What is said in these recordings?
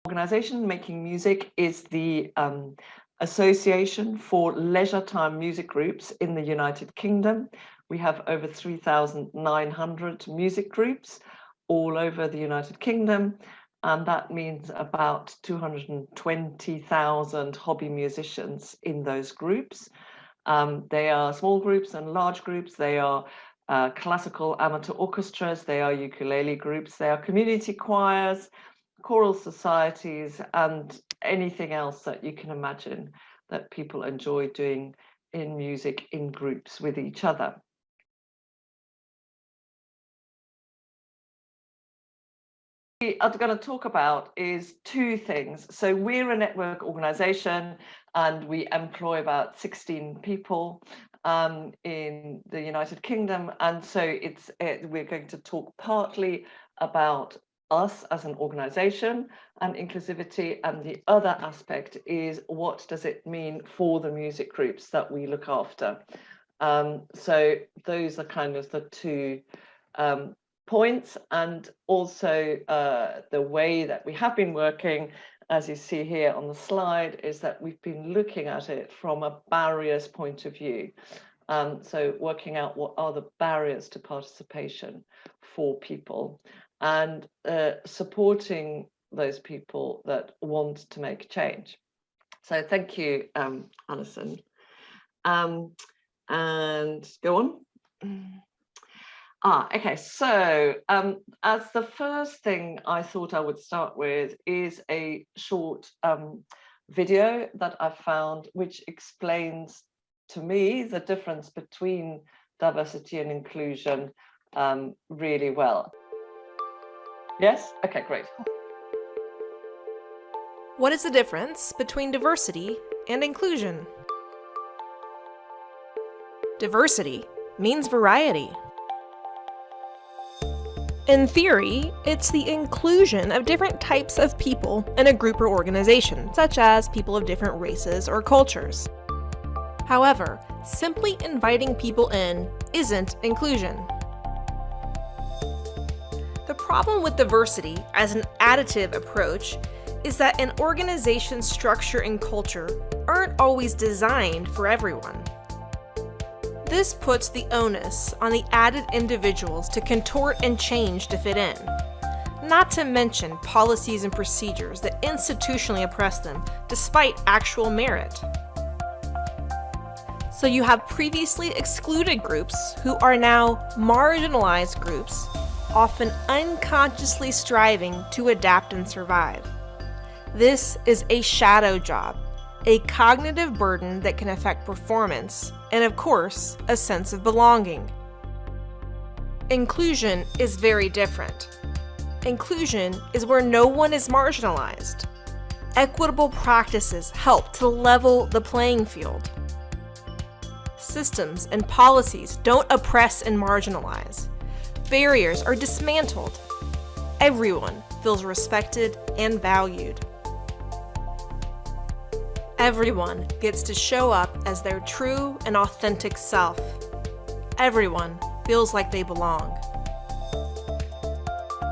Organisation Making Music is the association for leisure time music groups in the United Kingdom. We have over 3,900 music groups all over the United Kingdom, and that means about 220,000 hobby musicians in those groups. They are small groups and large groups. They are classical amateur orchestras, they are ukulele groups, they are community choirs, choral societies, and anything else that you can imagine that people enjoy doing in music in groups with each other. What I'm going to talk about is two things. So we're a network organization and we employ about 16 people in the United Kingdom. And so we're going to talk partly about us as an organization and inclusivity, and the other aspect is what does it mean for the music groups that we look after. So those are kind of the two points, and also the way that we have been working, as you see here on the slide, is that we've been looking at it from a barriers point of view. So working out what are the barriers to participation for people and supporting those people that want to make change. So thank you, Alison. And go on. Okay, so as the first thing I thought I would start with is a short video that I found, which explains to me the difference between diversity and inclusion really well. Yes? Okay, great. What is the difference between diversity and inclusion? Diversity means variety. In theory, it's the inclusion of different types of people in a group or organization, such as people of different races or cultures. However, simply inviting people in isn't inclusion. The problem with diversity as an additive approach is that an organization's structure and culture aren't always designed for everyone. This puts the onus on the added individuals to contort and change to fit in, not to mention policies and procedures that institutionally oppress them despite actual merit. So you have previously excluded groups who are now marginalized groups, often unconsciously striving to adapt and survive. This is a shadow job, a cognitive burden that can affect performance, and of course, a sense of belonging. Inclusion is very different. Inclusion is where no one is marginalized. Equitable practices help to level the playing field. Systems and policies don't oppress and marginalize. Barriers are dismantled. Everyone feels respected and valued. Everyone gets to show up as their true and authentic self. Everyone feels like they belong.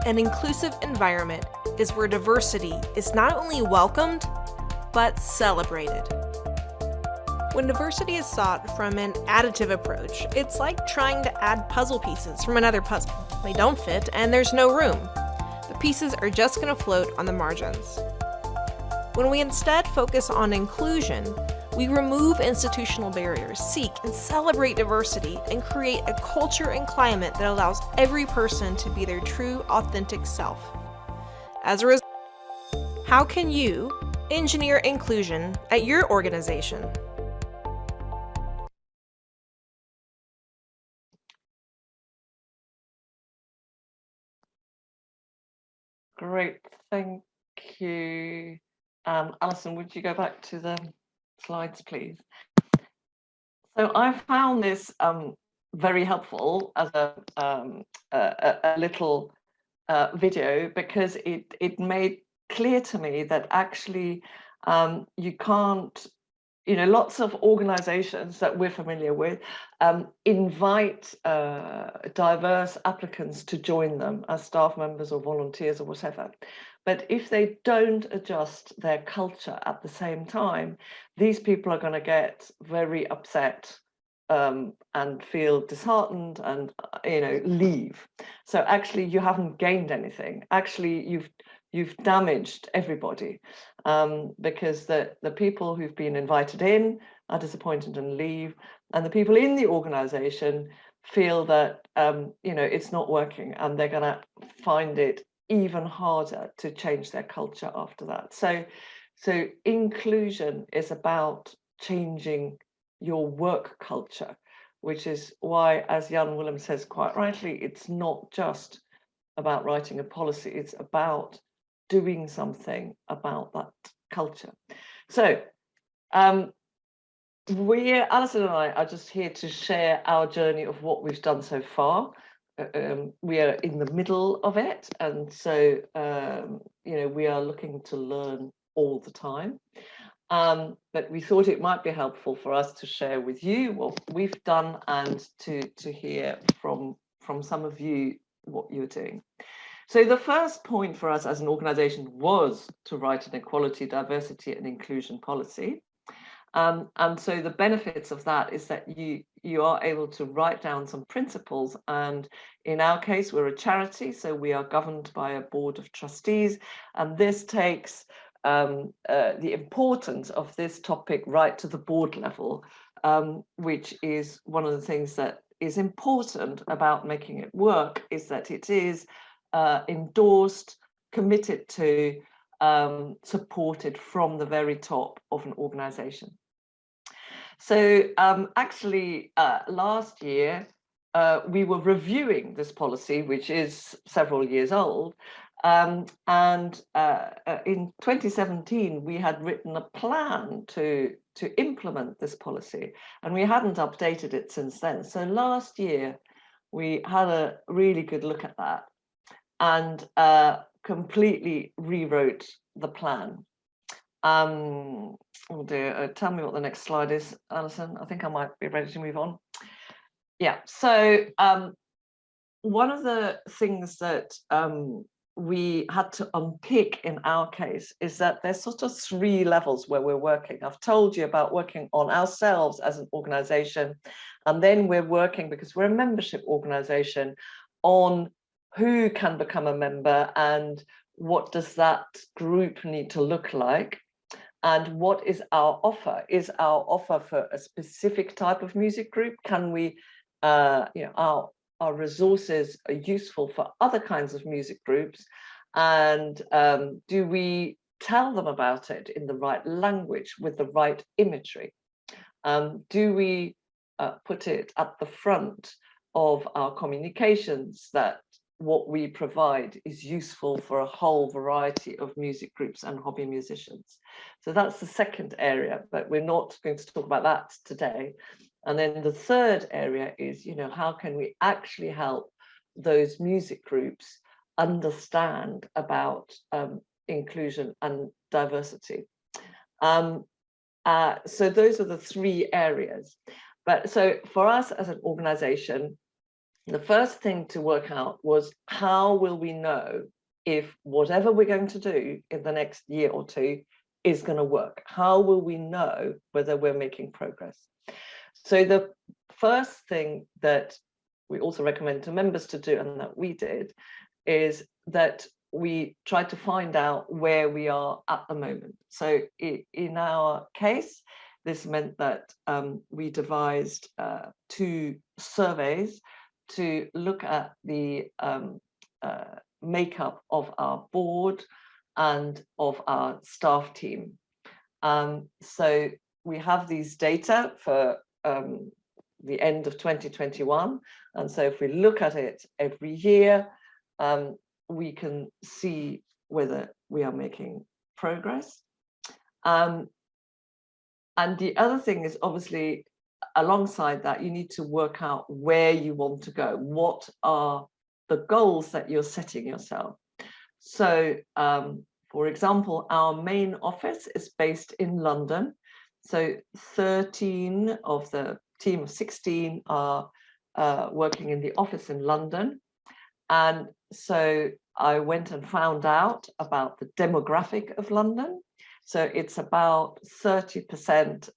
An inclusive environment is where diversity is not only welcomed, but celebrated. When diversity is sought from an additive approach, it's like trying to add puzzle pieces from another puzzle. They don't fit and there's no room. The pieces are just going to float on the margins. When we instead focus on inclusion, we remove institutional barriers, seek and celebrate diversity, and create a culture and climate that allows every person to be their true, authentic self. As a result, how can you engineer inclusion at your organization? Great, thank you. Alison, would you go back to the slides, please? So I found this very helpful as a little video, because it made clear to me that actually you can't, lots of organizations that we're familiar with invite diverse applicants to join them as staff members or volunteers or whatever. But if they don't adjust their culture at the same time, these people are going to get very upset and feel disheartened and leave. So actually you haven't gained anything. Actually you've damaged everybody, because the people who've been invited in are disappointed and leave, and the people in the organization feel that it's not working, and they're going to find it even harder to change their culture after that. So inclusion is about changing your work culture, which is why, as Jan Willem says quite rightly, it's not just about writing a policy, it's about doing something about that culture. So Alison and I are just here to share our journey of what we've done so far. We are in the middle of it, and so we are looking to learn all the time. But we thought it might be helpful for us to share with you what we've done, and to hear from some of you what you're doing. So the first point for us as an organization was to write an equality, diversity and inclusion policy. And so the benefits of that is that you are able to write down some principles, and in our case we're a charity, so we are governed by a board of trustees, and this takes the importance of this topic right to the board level, which is one of the things that is important about making it work, is that it is endorsed, committed to, supported from the very top of an organization. So actually last year we were reviewing this policy, which is several years old, and in 2017 we had written a plan to implement this policy, and we hadn't updated it since then. So last year we had a really good look at that and completely rewrote the plan. Oh dear, tell me what the next slide is, Alison. I think I might be ready to move on. Yeah, so one of the things that we had to unpick in our case is that there's sort of 3 levels where we're working. I've told you about working on ourselves as an organization, and then we're working, because we're a membership organization, on who can become a member and what does that group need to look like. And what is our offer? Is our offer for a specific type of music group? Can we, our resources are useful for other kinds of music groups? And do we tell them about it in the right language with the right imagery? Do we put it at the front of our communications that what we provide is useful for a whole variety of music groups and hobby musicians? So that's the second area, but we're not going to talk about that today. And then the third area is, how can we actually help those music groups understand about inclusion and diversity? So those are the 3 areas. But so for us as an organization, the first thing to work out was, how will we know if whatever we're going to do in the next year or 2 is going to work? How will we know whether we're making progress? So the first thing that we also recommend to members to do, and that we did, is that we tried to find out where we are at the moment. So in our case, this meant that we devised 2 surveys to look at the makeup of our board and of our staff team. So we have these data for the end of 2021, and so if we look at it every year, we can see whether we are making progress. And the other thing is, obviously, alongside that, you need to work out where you want to go. What are the goals that you're setting yourself? So, for example, our main office is based in London. So 13 of the team of 16 are working in the office in London. And so I went and found out about the demographic of London. So it's about 30%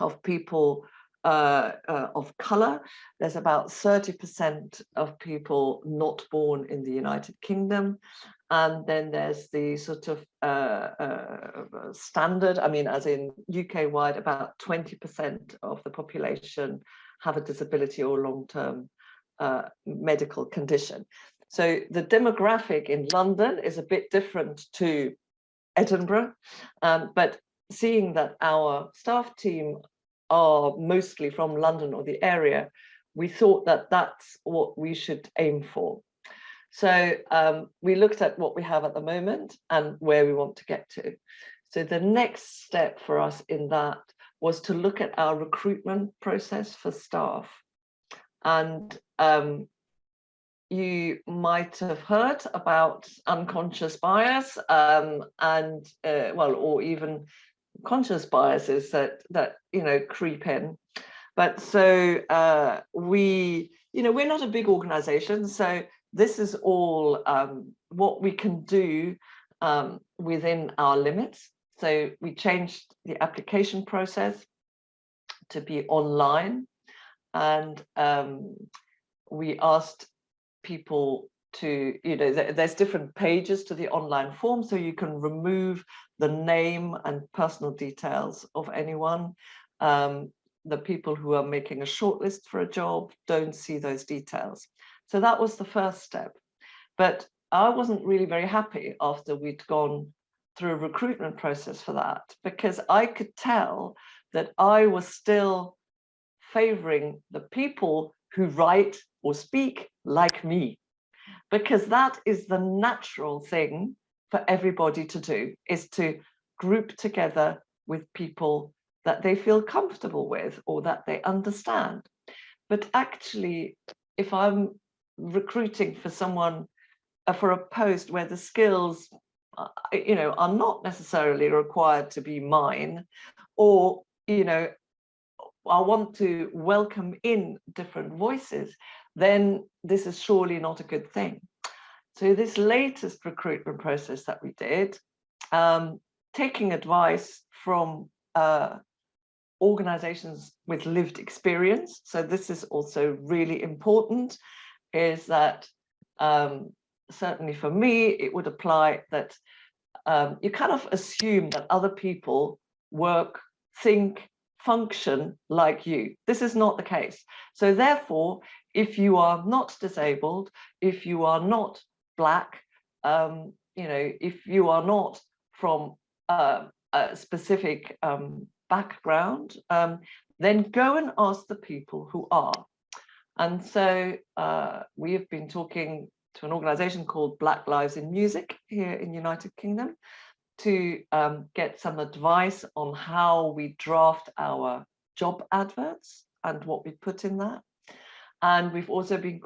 of people of color. There's about 30% of people not born in the United Kingdom. And then there's the sort of standard, I mean, as in UK wide, about 20% of the population have a disability or long-term medical condition. So the demographic in London is a bit different to Edinburgh, but seeing that our staff team are mostly from London or the area, we thought that that's what we should aim for. So we looked at what we have at the moment and where we want to get to. So the next step for us in that was to look at our recruitment process for staff. And you might have heard about unconscious bias or even conscious biases that creep in. But so we're not a big organization, so this is all what we can do within our limits. So we changed the application process to be online, and we asked people to, there's different pages to the online form, so you can remove the name and personal details of anyone. The people who are making a shortlist for a job don't see those details. So that was the first step. But I wasn't really very happy after we'd gone through a recruitment process for that, because I could tell that I was still favoring the people who write or speak like me, because that is the natural thing for everybody to do, is to group together with people that they feel comfortable with or that they understand. But actually, if I'm recruiting for someone for a post where the skills are not necessarily required to be mine, or I want to welcome in different voices, then this is surely not a good thing. So this latest recruitment process that we did, taking advice from organizations with lived experience, so this is also really important, is that certainly for me, it would apply that you kind of assume that other people work, think, function like you. This is not the case. So therefore, if you are not disabled, if you are not Black, if you are not from a specific background, then go and ask the people who are. And so we have been talking to an organization called Black Lives in Music here in United Kingdom to get some advice on how we draft our job adverts and what we put in that. And we've also been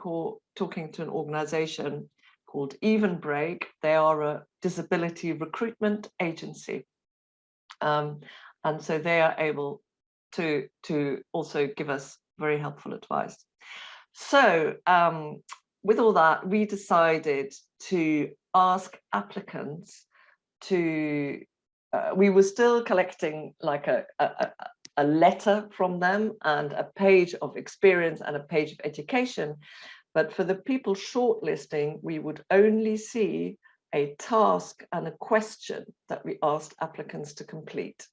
talking to an organization called Even Break. They are a disability recruitment agency. And so they are able to also give us very helpful advice. So with all that, we decided to ask applicants to, we were still collecting like a letter from them and a page of experience and a page of education. But for the people shortlisting, we would only see a task and a question that we asked applicants to complete.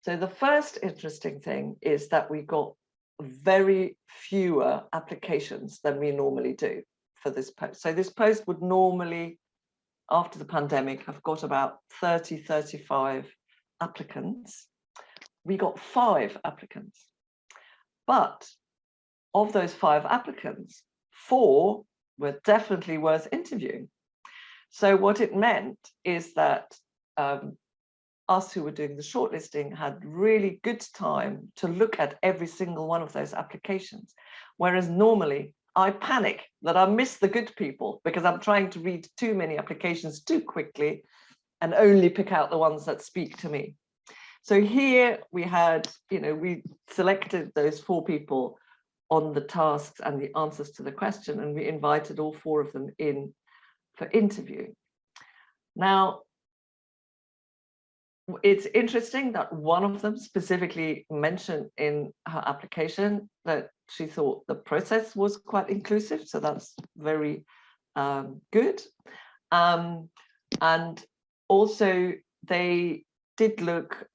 So the first interesting thing is that we got very fewer applications than we normally do for this post. So this post would normally, after the pandemic, have got about 30, 35 applicants. We got 5 applicants. But of those 5 applicants, 4 were definitely worth interviewing. So what it meant is that us who were doing the shortlisting had really good time to look at every single one of those applications. Whereas normally I panic that I miss the good people because I'm trying to read too many applications too quickly and only pick out the ones that speak to me. So here we had, we selected those 4 people on the tasks and the answers to the question, and we invited all 4 of them in for interview. Now, it's interesting that one of them specifically mentioned in her application that she thought the process was quite inclusive, so that's very good. And also they did look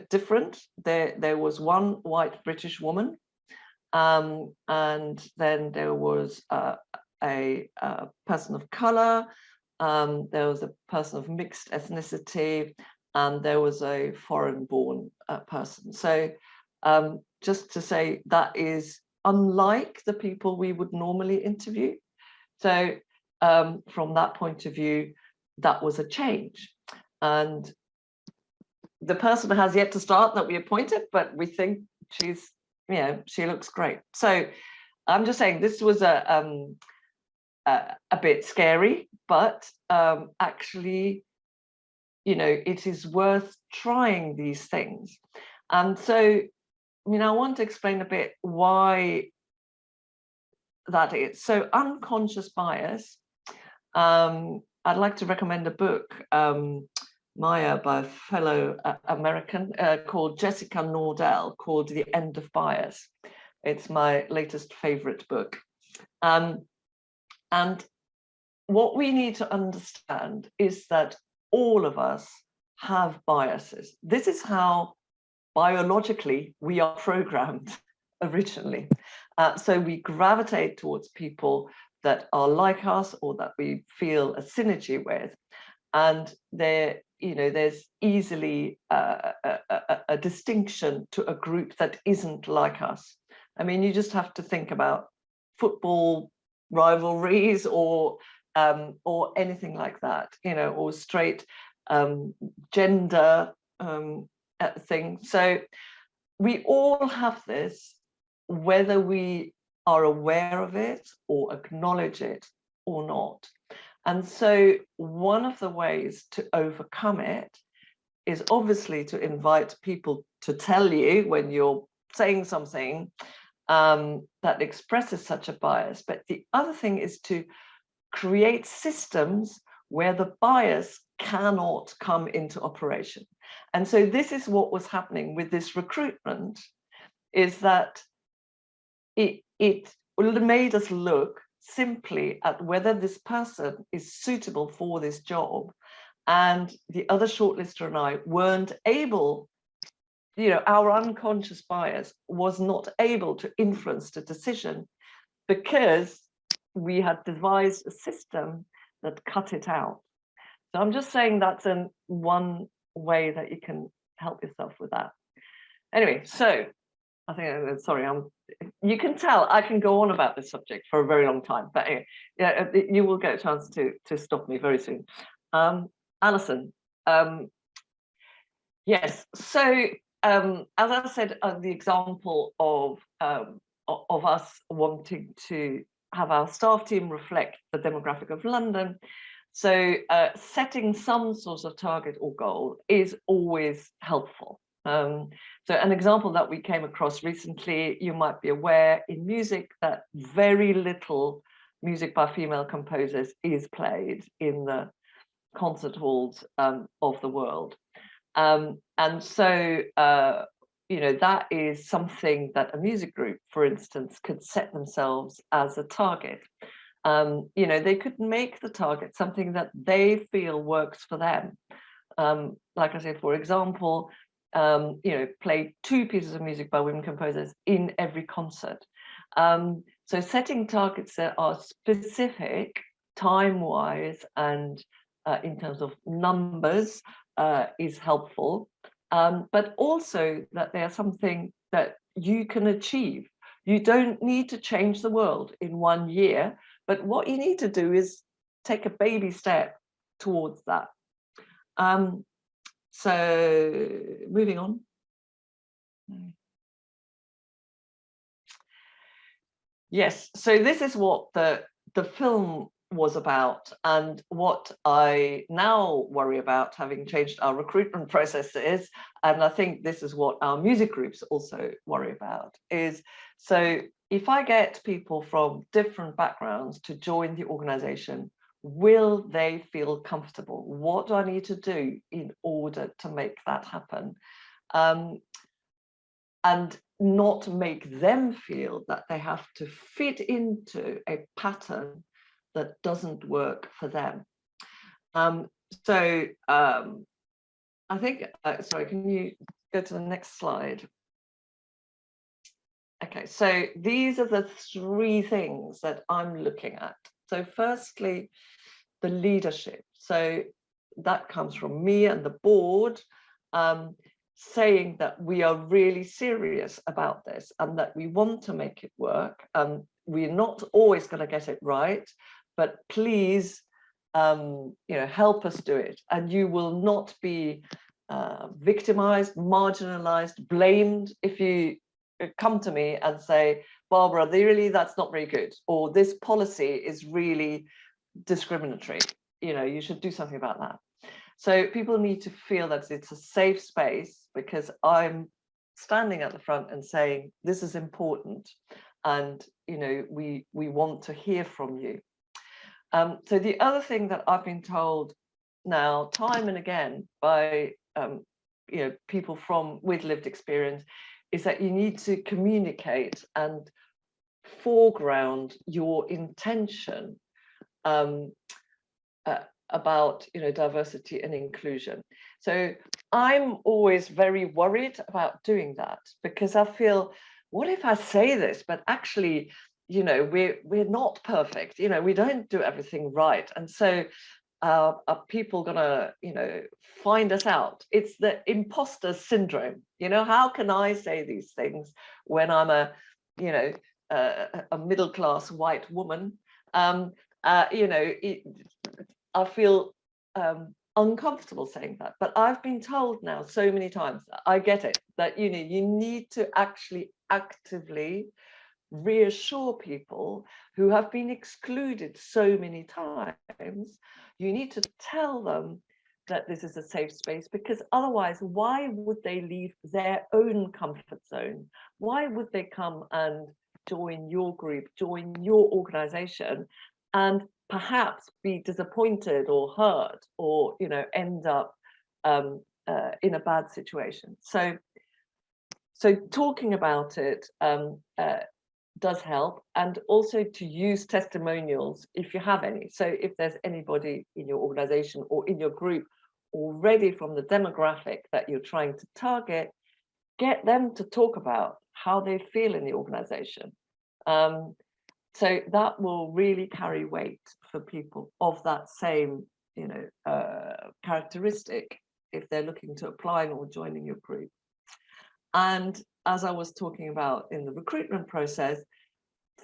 different. There was one white British woman, and then there was a person of color, there was a person of mixed ethnicity, and there was a foreign-born person. So just to say, that is unlike the people we would normally interview. So from that point of view, that was a change. And the person has yet to start that we appointed, but we think she's, you know, she looks great. So I'm just saying this was a bit scary, but actually, you know, it is worth trying these things. And so, I mean, I want to explain a bit why that is. So unconscious bias, I'd like to recommend a book, Maya, by a fellow American called Jessica Nordell, called The End of Bias. It's my latest favorite book. And what we need to understand is that all of us have biases. This is how biologically we are programmed originally. So we gravitate towards people that are like us or that we feel a synergy with. And there, you know, there's easily a distinction to a group that isn't like us. I mean, you just have to think about football rivalries or anything like that, you know, or straight gender thing. So we all have this, whether we are aware of it or acknowledge it or not. And so one of the ways to overcome it is obviously to invite people to tell you when you're saying something that expresses such a bias. But the other thing is to create systems where the bias cannot come into operation. And so this is what was happening with this recruitment, is that it made us look simply at whether this person is suitable for this job. And the other shortlister and I weren't able, you know, our unconscious bias was not able to influence the decision because we had devised a system that cut it out. So I'm just saying that's one way that you can help yourself with that. Anyway, so I think, sorry, you can tell I can go on about this subject for a very long time, but anyway, yeah, you will get a chance to stop me very soon. Alison, yes, so as I said, the example of us wanting to have our staff team reflect the demographic of London. So setting some sort of target or goal is always helpful. So an example that we came across recently, you might be aware in music that very little music by female composers is played in the concert halls of the world. And so, you know, that is something that a music group, for instance, could set themselves as a target. You know, they could make the target something that they feel works for them. Like I said, for example, you know, play 2 pieces of music by women composers in every concert. So setting targets that are specific time-wise and in terms of numbers is helpful, but also that they are something that you can achieve. You don't need to change the world in 1 year, but what you need to do is take a baby step towards that. So moving on. Yes, so this is what the film was about. And what I now worry about, having changed our recruitment processes, and I think this is what our music groups also worry about, is so if I get people from different backgrounds to join the organization, will they feel comfortable? What do I need to do in order to make that happen? And not make them feel that they have to fit into a pattern that doesn't work for them. I think, sorry, can you go to the next slide? Okay, so these are the three things that I'm looking at. So firstly, the leadership. So that comes from me and the board, saying that we are really serious about this and that we want to make it work. We're not always going to get it right, but please, help us do it. And you will not be victimized, marginalized, blamed if you come to me and say, Barbara, that's not very good, or this policy is really discriminatory. You should do something about that. So people need to feel that it's a safe space, because I'm standing at the front and saying this is important, and we want to hear from you. So the other thing that I've been told now time and again by people with lived experience is that you need to communicate and foreground your intention about diversity and inclusion. So I'm always very worried about doing that, because I feel, what if I say this, but actually, we're not perfect, we don't do everything right, and so are people gonna find us out? It's the imposter syndrome. How can I say these things when I'm a middle-class white woman? I feel uncomfortable saying that, but I've been told now so many times, I get it, that you need to actually actively reassure people who have been excluded so many times. You need to tell them that this is a safe space, because otherwise, why would they leave their own comfort zone? Why would they come and join your group, join your organization, and perhaps be disappointed or hurt, or end up in a bad situation? So talking about it does help, and also to use testimonials if you have any. So if there's anybody in your organization or in your group already from the demographic that you're trying to target, get them to talk about how they feel in the organization. So that will really carry weight for people of that same characteristic if they're looking to applying or joining your group. And as I was talking about in the recruitment process,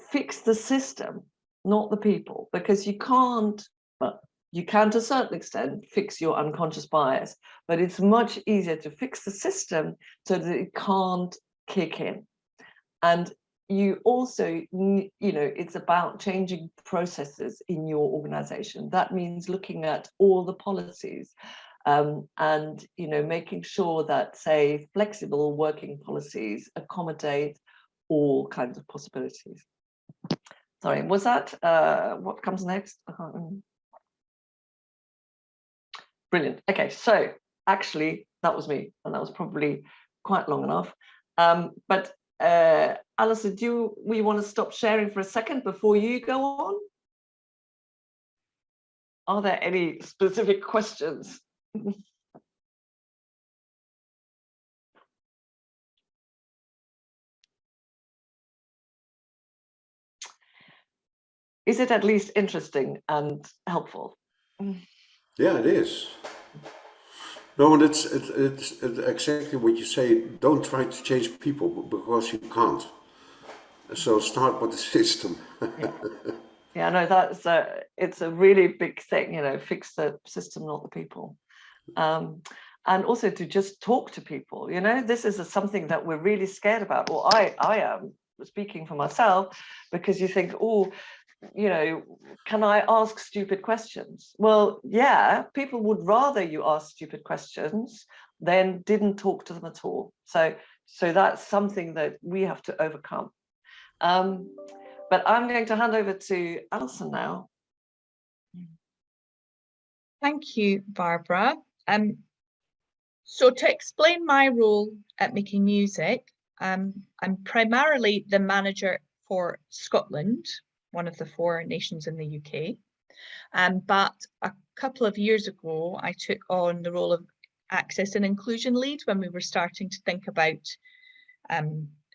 fix the system, not the people, because you can to a certain extent fix your unconscious bias, but it's much easier to fix the system so that it can't kick in. And you also, it's about changing processes in your organization. That means looking at all the policies, and making sure that, say, flexible working policies accommodate all kinds of possibilities. Sorry, was that what comes next? Brilliant. Okay, so actually that was me, and that was probably quite long enough. But Alison, we want to stop sharing for a second before you go on? Are there any specific questions? Is it at least interesting and helpful? Yeah, it is. No, and it's exactly what you say. Don't try to change people because you can't. So start with the system. Yeah, no, it's a really big thing. Fix the system, not the people. And also to just talk to people. This is something that we're really scared about, or I am speaking for myself, because you think, oh, you know, can I ask stupid questions? Well, yeah, people would rather you ask stupid questions than didn't talk to them at all. So that's something that we have to overcome. But I'm going to hand over to Alison now. Thank you, Barbara. So to explain my role at Making Music, I'm primarily the manager for Scotland, one of the 4 nations in the UK. But a couple of years ago, I took on the role of Access and Inclusion Lead when we were starting to think about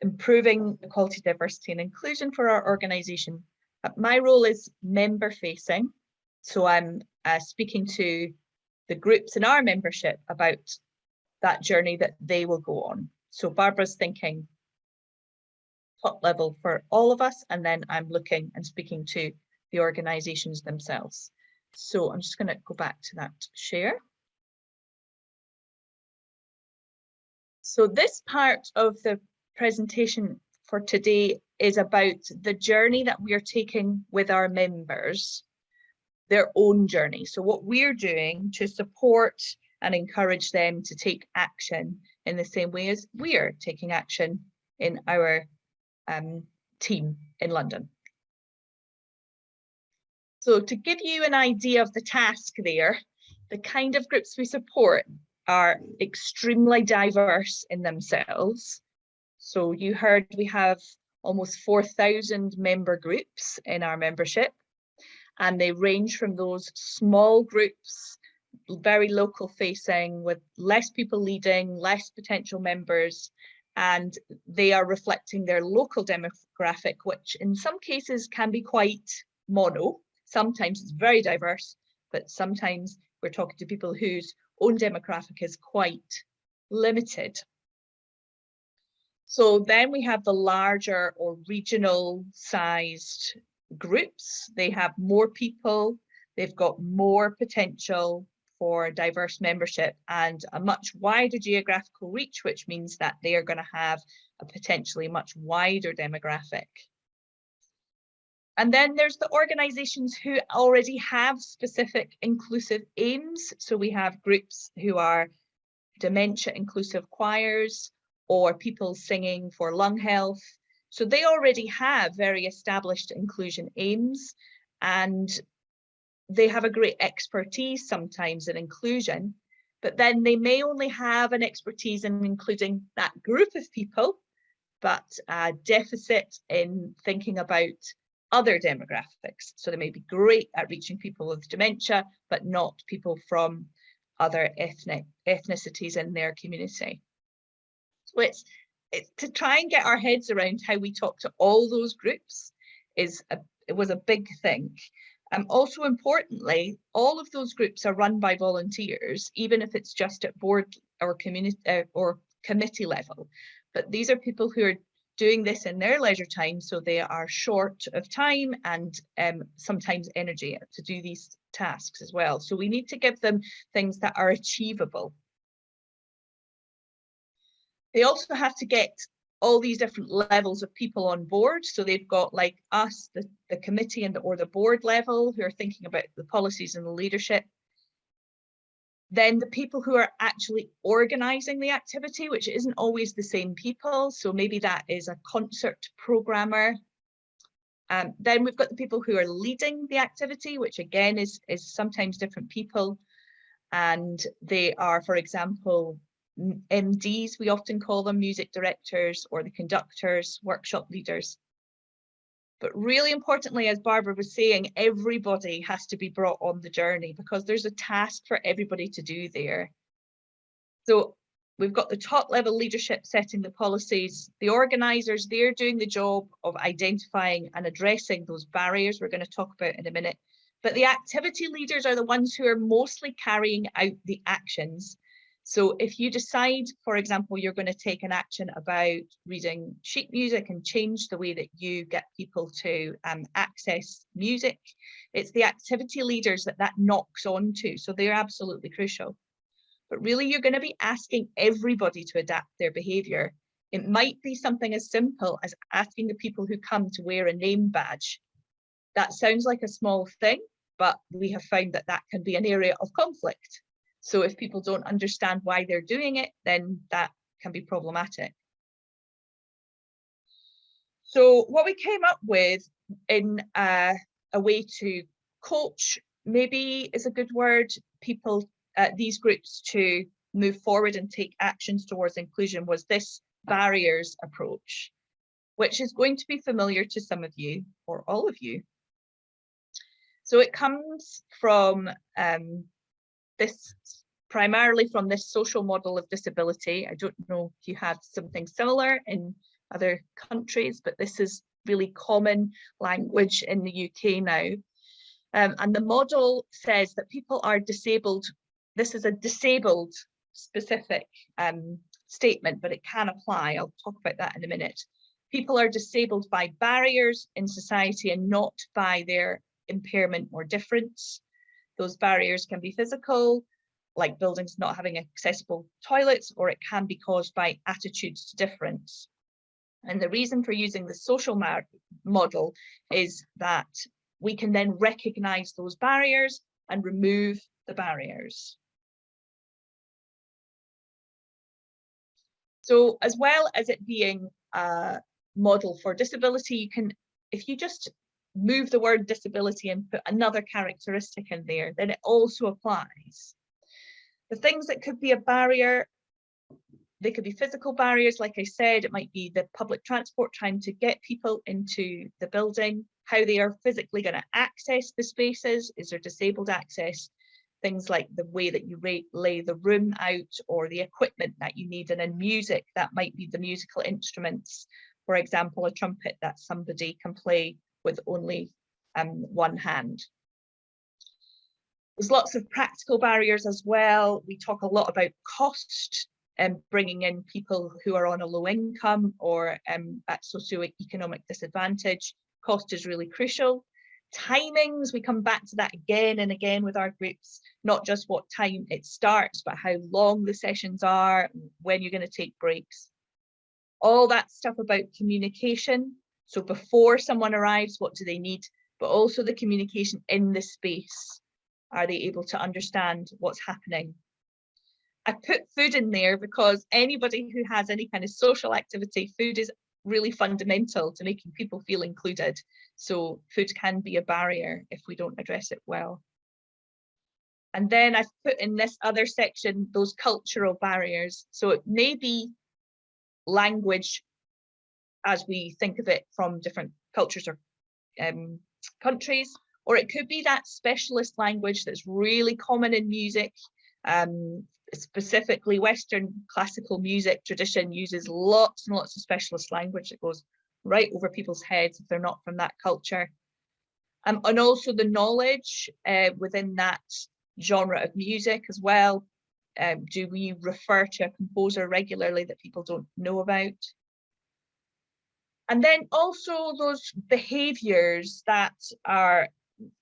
improving equality, diversity and inclusion for our organisation. My role is member facing. So I'm speaking to the groups in our membership about that journey that they will go on. So Barbara's thinking top level for all of us, and then I'm looking and speaking to the organisations themselves. So I'm just going to go back to that share. So this part of the presentation for today is about the journey that we are taking with our members, their own journey. So what we're doing to support and encourage them to take action in the same way as we're taking action in our team in London. So to give you an idea of the task there, the kind of groups we support are extremely diverse in themselves. So you heard we have almost 4,000 member groups in our membership, and they range from those small groups, very local facing, with less people leading, less potential members, and they are reflecting their local demographic, which in some cases can be quite mono. Sometimes it's very diverse, but sometimes we're talking to people whose own demographic is quite limited. So then we have the larger or regional sized groups. They have more people, they've got more potential for diverse membership and a much wider geographical reach, which means that they are going to have a potentially much wider demographic. And then there's the organisations who already have specific inclusive aims. So we have groups who are dementia inclusive choirs or people singing for lung health. So they already have very established inclusion aims, and they have a great expertise sometimes in inclusion, but then they may only have an expertise in including that group of people, but a deficit in thinking about other demographics. So they may be great at reaching people with dementia, but not people from other ethnicities in their community. So it's to try and get our heads around how we talk to all those groups it was a big thing. Also importantly, all of those groups are run by volunteers, even if it's just at board or community or committee level. But these are people who are doing this in their leisure time, so they are short of time and sometimes energy to do these tasks as well. So we need to give them things that are achievable. They also have to get all these different levels of people on board. So they've got like us, the committee and or the board level who are thinking about the policies and the leadership. Then the people who are actually organising the activity, which isn't always the same people. So maybe that is a concert programmer. Then we've got the people who are leading the activity, which again is sometimes different people. And they are, for example, MDs, we often call them, music directors, or the conductors, workshop leaders. But really importantly, as Barbara was saying, everybody has to be brought on the journey because there's a task for everybody to do there. So we've got the top level leadership setting the policies, the organisers, they're doing the job of identifying and addressing those barriers we're going to talk about in a minute. But the activity leaders are the ones who are mostly carrying out the actions. So if you decide, for example, you're going to take an action about reading sheet music and change the way that you get people to access music, it's the activity leaders that knocks onto. So they're absolutely crucial. But really, you're going to be asking everybody to adapt their behaviour. It might be something as simple as asking the people who come to wear a name badge. That sounds like a small thing, but we have found that that can be an area of conflict. So if people don't understand why they're doing it, then that can be problematic. So what we came up with in a way to coach, maybe is a good word, people, these groups to move forward and take actions towards inclusion, was this barriers approach, which is going to be familiar to some of you or all of you. So it comes from primarily from this social model of disability. I don't know if you have something similar in other countries, but this is really common language in the UK now. And the model says that people are disabled. This is a disabled specific statement, but it can apply. I'll talk about that in a minute. People are disabled by barriers in society and not by their impairment or difference. Those barriers can be physical, like buildings not having accessible toilets, or it can be caused by attitudes to difference. And the reason for using the social model is that we can then recognize those barriers and remove the barriers. So as well as it being a model for disability, you can, if you just move the word disability and put another characteristic in there, then it also applies. The things that could be a barrier, they could be physical barriers, like I said. It might be the public transport, trying to get people into the building, how they are physically going to access the spaces. Is there disabled access? Things like the way that you lay the room out, or the equipment that you need. And in music, that might be the musical instruments. For example, a trumpet that somebody can play with only one hand. There's lots of practical barriers as well. We talk a lot about cost and bringing in people who are on a low income or at socioeconomic disadvantage. Cost is really crucial. Timings, we come back to that again and again with our groups, not just what time it starts, but how long the sessions are, when you're going to take breaks. All that stuff about communication. So before someone arrives, what do they need? But also the communication in the space. Are they able to understand what's happening? I put food in there because anybody who has any kind of social activity, food is really fundamental to making people feel included. So food can be a barrier if we don't address it well. And then I've put in this other section, those cultural barriers. So it may be language as we think of it from different cultures or countries, or it could be that specialist language that's really common in music. Specifically, Western classical music tradition uses lots and lots of specialist language that goes right over people's heads if they're not from that culture. And also the knowledge within that genre of music as well. Do we refer to a composer regularly that people don't know about? And then also those behaviours that are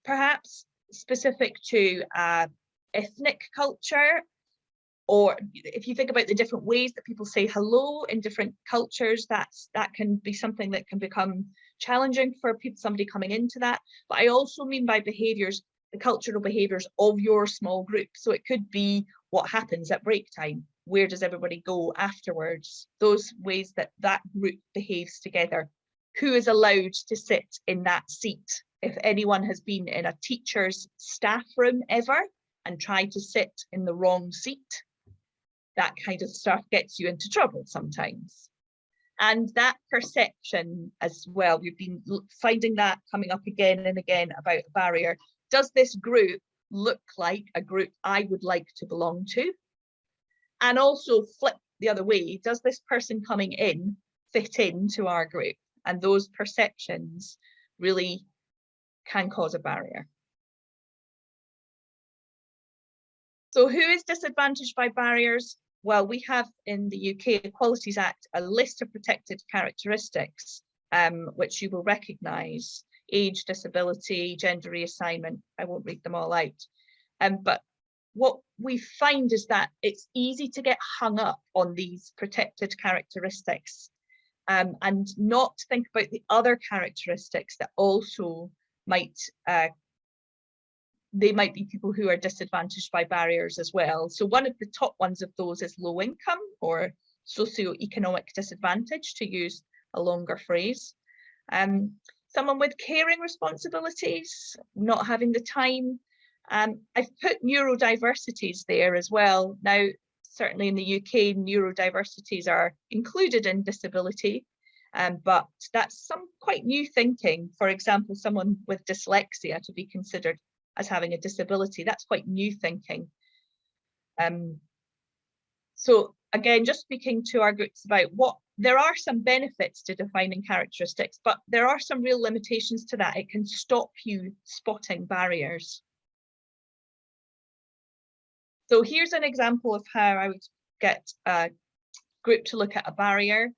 perhaps specific to ethnic culture, or if you think about the different ways that people say hello in different cultures, that can be something that can become challenging for somebody coming into that. But I also mean by behaviours, the cultural behaviours of your small group. So it could be what happens at break time. Where does everybody go afterwards? Those ways that that group behaves together. Who is allowed to sit in that seat? If anyone has been in a teacher's staff room ever and tried to sit in the wrong seat, that kind of stuff gets you into trouble sometimes. And that perception as well, we've been finding that coming up again and again about a barrier. Does this group look like a group I would like to belong to? And also flip the other way, does this person coming in fit into our group? And those perceptions really can cause a barrier. So who is disadvantaged by barriers? Well, we have in the UK Equalities Act a list of protected characteristics, which you will recognise: age, disability, gender reassignment. I won't read them all out. But what we find is that it's easy to get hung up on these protected characteristics and not think about the other characteristics that also might they might be people who are disadvantaged by barriers as well. So one of the top ones of those is low income or socioeconomic disadvantage, to use a longer phrase. Someone with caring responsibilities, not having the time. I've put neurodiversities there as well. Now, certainly in the UK, neurodiversities are included in disability, but that's some quite new thinking. For example, someone with dyslexia to be considered as having a disability, that's quite new thinking. So again, just speaking to our groups about there are some benefits to defining characteristics, but there are some real limitations to that. It can stop you spotting barriers. So here's an example of how I would get a group to look at a barrier.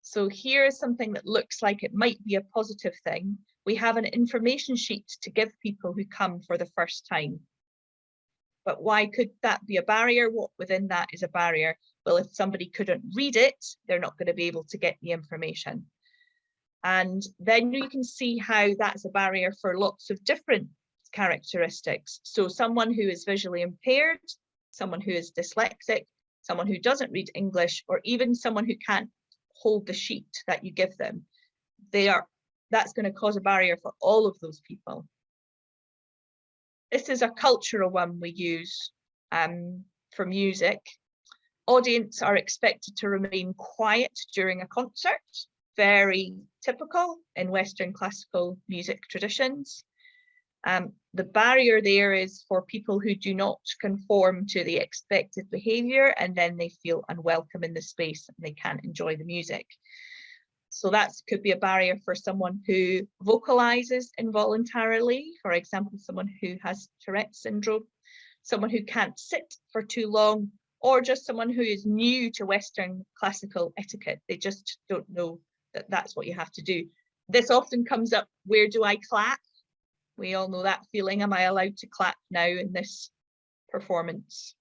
So here is something that looks like it might be a positive thing. We have an information sheet to give people who come for the first time. But why could that be a barrier? What within that is a barrier? Well, if somebody couldn't read it, they're not going to be able to get the information. And then you can see how that's a barrier for lots of different characteristics. So someone who is visually impaired, someone who is dyslexic, someone who doesn't read English, or even someone who can't hold the sheet that you give them, that's going to cause a barrier for all of those people. This is a cultural one we use for music. Audience are expected to remain quiet during a concert, very typical in Western classical music traditions. The barrier there is for people who do not conform to the expected behaviour, and then they feel unwelcome in the space and they can't enjoy the music. So that could be a barrier for someone who vocalizes involuntarily, for example, someone who has Tourette's syndrome, someone who can't sit for too long, or just someone who is new to Western classical etiquette. They just don't know that that's what you have to do. This often comes up, where do I clap? We all know that feeling. Am I allowed to clap now in this performance?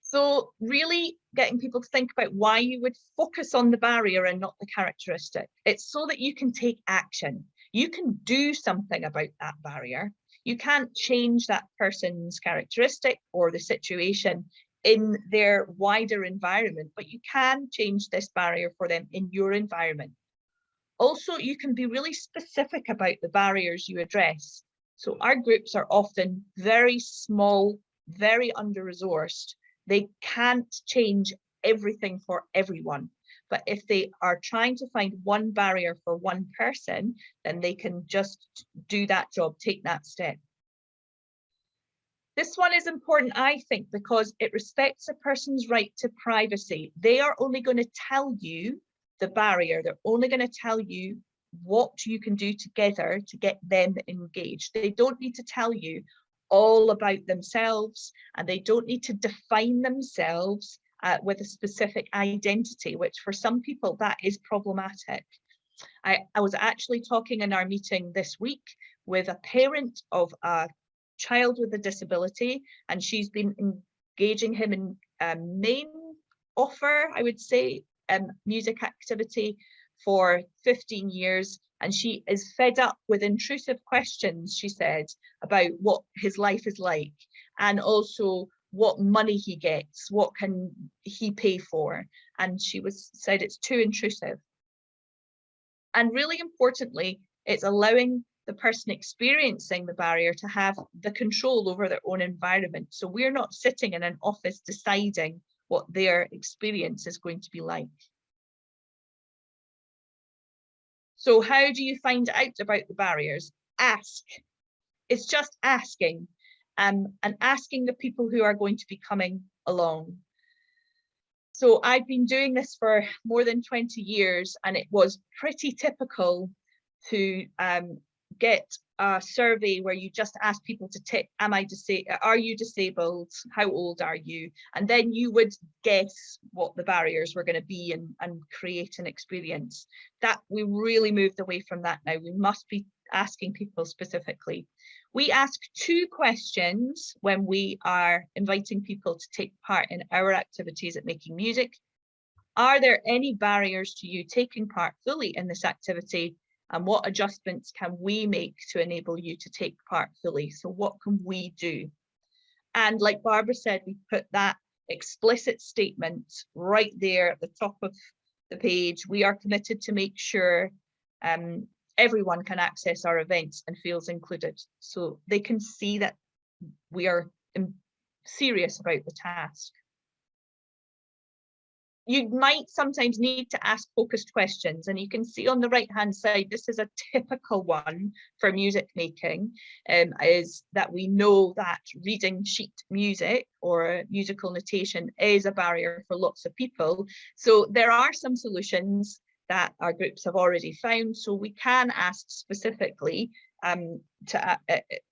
So really getting people to think about why you would focus on the barrier and not the characteristic. It's so that you can take action. You can do something about that barrier. You can't change that person's characteristic or the situation in their wider environment, but you can change this barrier for them in your environment. Also, you can be really specific about the barriers you address. So our groups are often very small, very under-resourced. They can't change everything for everyone. But if they are trying to find one barrier for one person, then they can just do that job, take that step. This one is important, I think, because it respects a person's right to privacy. They are only going to tell you the barrier. They're only going to tell you what you can do together to get them engaged. They don't need to tell you all about themselves, and they don't need to define themselves with a specific identity, which for some people that is problematic. I was actually talking in our meeting this week with a parent of a child with a disability, and she's been engaging him in main offer, I would say, music activity for 15 years, and she is fed up with intrusive questions, she said, about what his life is like, and also what money he gets, what can he pay for, and she said it's too intrusive. And really importantly, it's allowing the person experiencing the barrier to have the control over their own environment. So we're not sitting in an office deciding what their experience is going to be like. So how do you find out about the barriers? Ask. It's just asking, and asking the people who are going to be coming along. So I've been doing this for more than 20 years, and it was pretty typical to get a survey where you just ask people to tick, are you disabled? How old are you? And then you would guess what the barriers were going to be and create an experience. That we really moved away from that now. We must be asking people specifically. We ask 2 questions when we are inviting people to take part in our activities at Making Music. Are there any barriers to you taking part fully in this activity? And what adjustments can we make to enable you to take part fully? So what can we do? And like Barbara said, we put that explicit statement right there at the top of the page. We are committed to make sure everyone can access our events and feels included. So they can see that we are serious about the task. You might sometimes need to ask focused questions, and you can see on the right hand side, this is a typical one for music making, is that we know that reading sheet music or musical notation is a barrier for lots of people. So there are some solutions that our groups have already found, so we can ask specifically to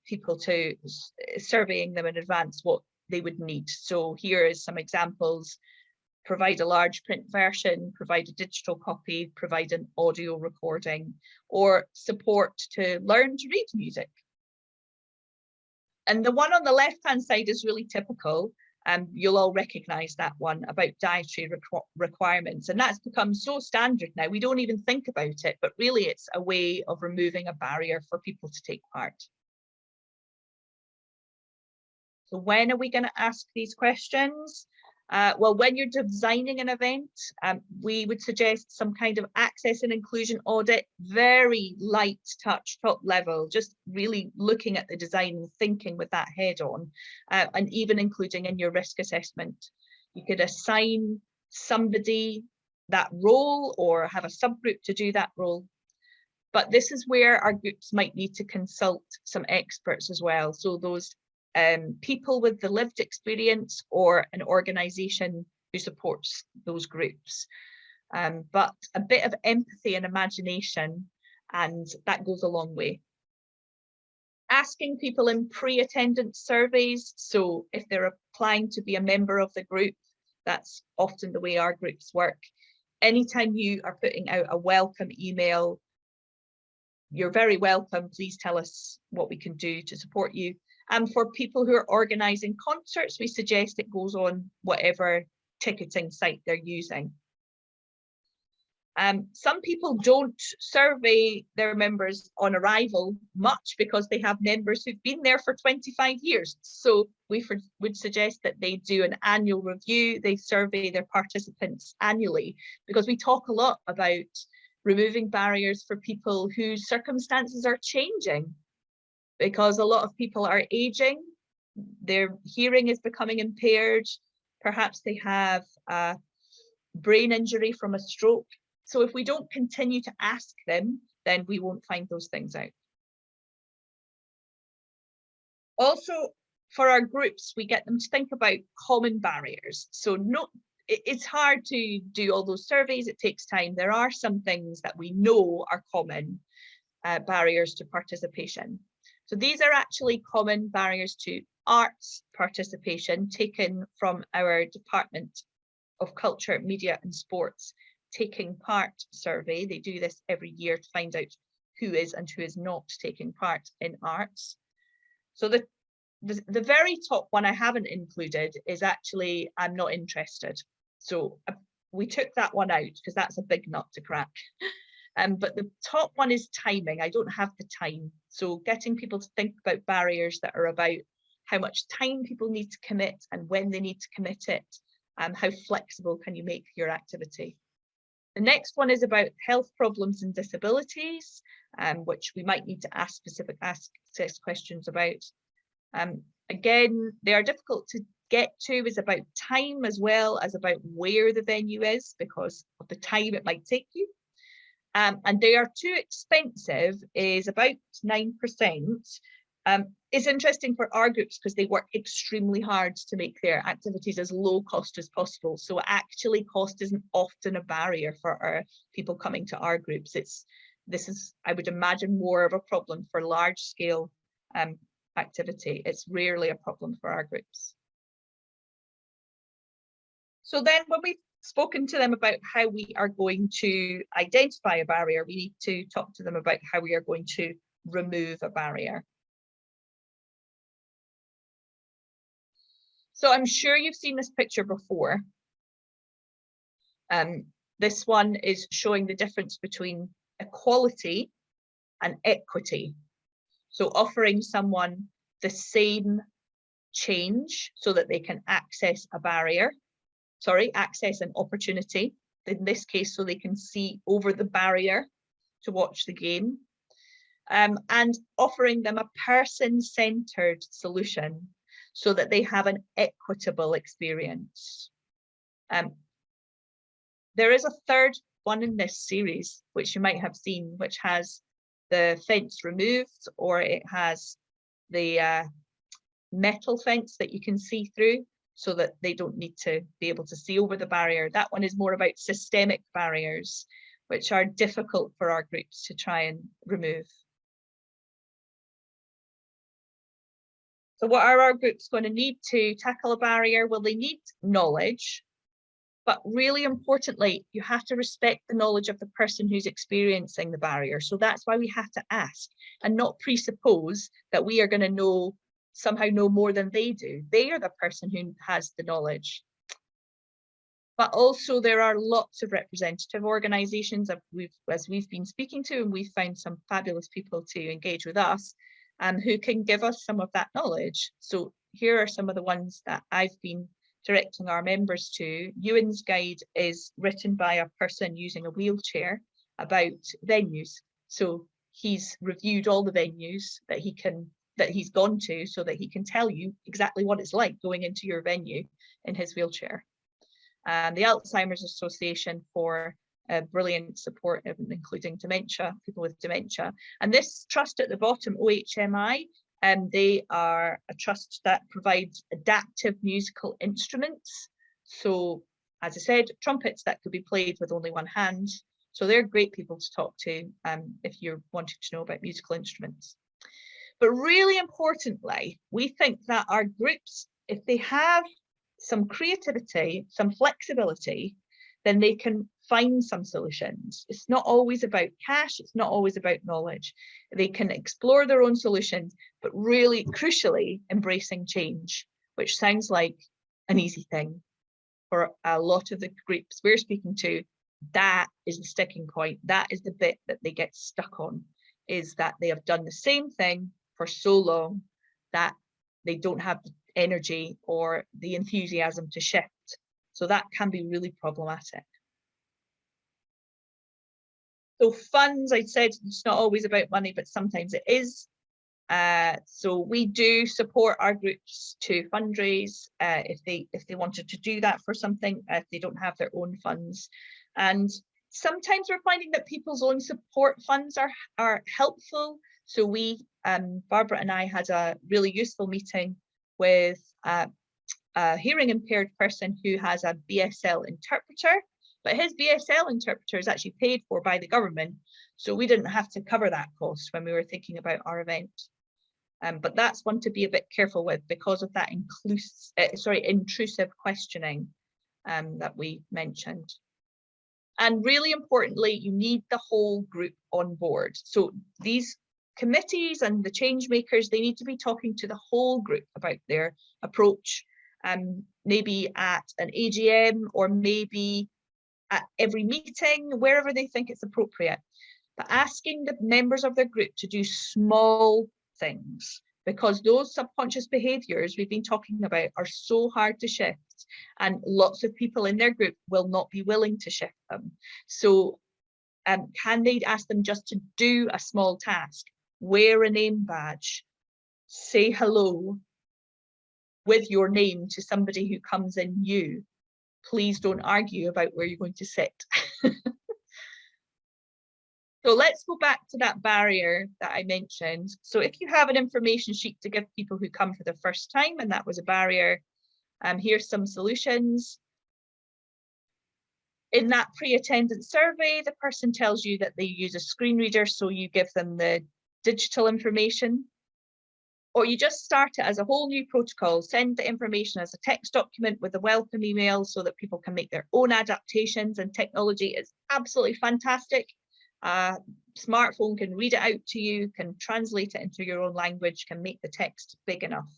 people to surveying them in advance what they would need. So here is some examples. Provide a large print version, provide a digital copy, provide an audio recording, or support to learn to read music. And the one on the left-hand side is really typical, and you'll all recognize that one about dietary requirements. And that's become so standard now, we don't even think about it, but really it's a way of removing a barrier for people to take part. So when are we going to ask these questions? Well, when you're designing an event, we would suggest some kind of access and inclusion audit, very light touch, top level, just really looking at the design and thinking with that head on, and even including in your risk assessment. You could assign somebody that role or have a subgroup to do that role. But this is where our groups might need to consult some experts as well. So those people with the lived experience or an organisation who supports those groups. But a bit of empathy and imagination, and that goes a long way. Asking people in pre-attendance surveys, so if they're applying to be a member of the group, that's often the way our groups work. Anytime you are putting out a welcome email, you're very welcome, please tell us what we can do to support you. And for people who are organising concerts, we suggest it goes on whatever ticketing site they're using. Some people don't survey their members on arrival much because they have members who've been there for 25 years. So we would suggest that they do an annual review, they survey their participants annually, because we talk a lot about removing barriers for people whose circumstances are changing. Because a lot of people are aging, their hearing is becoming impaired, perhaps they have a brain injury from a stroke. So if we don't continue to ask them, then we won't find those things out. Also, for our groups, we get them to think about common barriers. So it's hard to do all those surveys, it takes time. There are some things that we know are common barriers to participation. So these are actually common barriers to arts participation taken from our Department of Culture, Media and Sports Taking Part survey. They do this every year to find out who is and who is not taking part in arts. So the very top one I haven't included is actually I'm not interested. So we took that one out because that's a big nut to crack. But the top one is timing. I don't have the time. So getting people to think about barriers that are about how much time people need to commit and when they need to commit it, and how flexible can you make your activity. The next one is about health problems and disabilities, which we might need to ask specific access questions about. Again, they are difficult to get to, is about time as well as about where the venue is because of the time it might take you. And they are too expensive is about 9%. It's interesting for our groups because they work extremely hard to make their activities as low cost as possible. So actually cost isn't often a barrier for our people coming to our groups. This is, I would imagine, more of a problem for large scale activity. It's rarely a problem for our groups. So then when we've spoken to them about how we are going to identify a barrier, we need to talk to them about how we are going to remove a barrier. So I'm sure you've seen this picture before. This one is showing the difference between equality and equity. So offering someone the same change so that they can access access an opportunity, in this case, so they can see over the barrier to watch the game, and offering them a person-centered solution so that they have an equitable experience. There is a third one in this series, which you might have seen, which has the fence removed, or it has the metal fence that you can see through so that they don't need to be able to see over the barrier. That one is more about systemic barriers, which are difficult for our groups to try and remove. So what are our groups going to need to tackle a barrier? Well, they need knowledge, but really importantly, you have to respect the knowledge of the person who's experiencing the barrier. So that's why we have to ask and not presuppose that we are going to somehow know more than they do. They are the person who has the knowledge. But also there are lots of representative organisations as we've been speaking to, and we've found some fabulous people to engage with us who can give us some of that knowledge. So here are some of the ones that I've been directing our members to. Ewan's guide is written by a person using a wheelchair about venues. So he's reviewed all the venues that he's gone to so that he can tell you exactly what it's like going into your venue in his wheelchair. The Alzheimer's Association for brilliant support, including people with dementia. And this trust at the bottom, OHMI, they are a trust that provides adaptive musical instruments. So, as I said, trumpets that could be played with only one hand. So they're great people to talk to if you're wanting to know about musical instruments. But really importantly, we think that our groups, if they have some creativity, some flexibility, then they can find some solutions. It's not always about cash, it's not always about knowledge. They can explore their own solutions, but really crucially embracing change, which sounds like an easy thing. For a lot of the groups we're speaking to, that is the sticking point. That is the bit that they get stuck on, is that they have done the same thing for so long that they don't have the energy or the enthusiasm to shift. So that can be really problematic. So funds, I said, it's not always about money, but sometimes it is. So we do support our groups to fundraise if they wanted to do that for something, if they don't have their own funds. And sometimes we're finding that people's own support funds are helpful. So we, Barbara and I, had a really useful meeting with a hearing impaired person who has a BSL interpreter, but his BSL interpreter is actually paid for by the government. So we didn't have to cover that cost when we were thinking about our event. But that's one to be a bit careful with because of that intrusive questioning that we mentioned. And really importantly, you need the whole group on board. So these committees and the change makers, they need to be talking to the whole group about their approach, maybe at an AGM or maybe at every meeting, wherever they think it's appropriate. But asking the members of their group to do small things, because those subconscious behaviours we've been talking about are so hard to shift, and lots of people in their group will not be willing to shift them. So can they ask them just to do a small task, wear a name badge, say hello with your name to somebody who comes in new. Please don't argue about where you're going to sit. So let's go back to that barrier that I mentioned. So if you have an information sheet to give people who come for the first time, and that was a barrier, here's some solutions. In that pre-attendance survey, the person tells you that they use a screen reader, so you give them the digital information. Or you just start it as a whole new protocol, send the information as a text document with a welcome email so that people can make their own adaptations, and technology is absolutely fantastic. Smartphone can read it out to you, can translate it into your own language, can make the text big enough.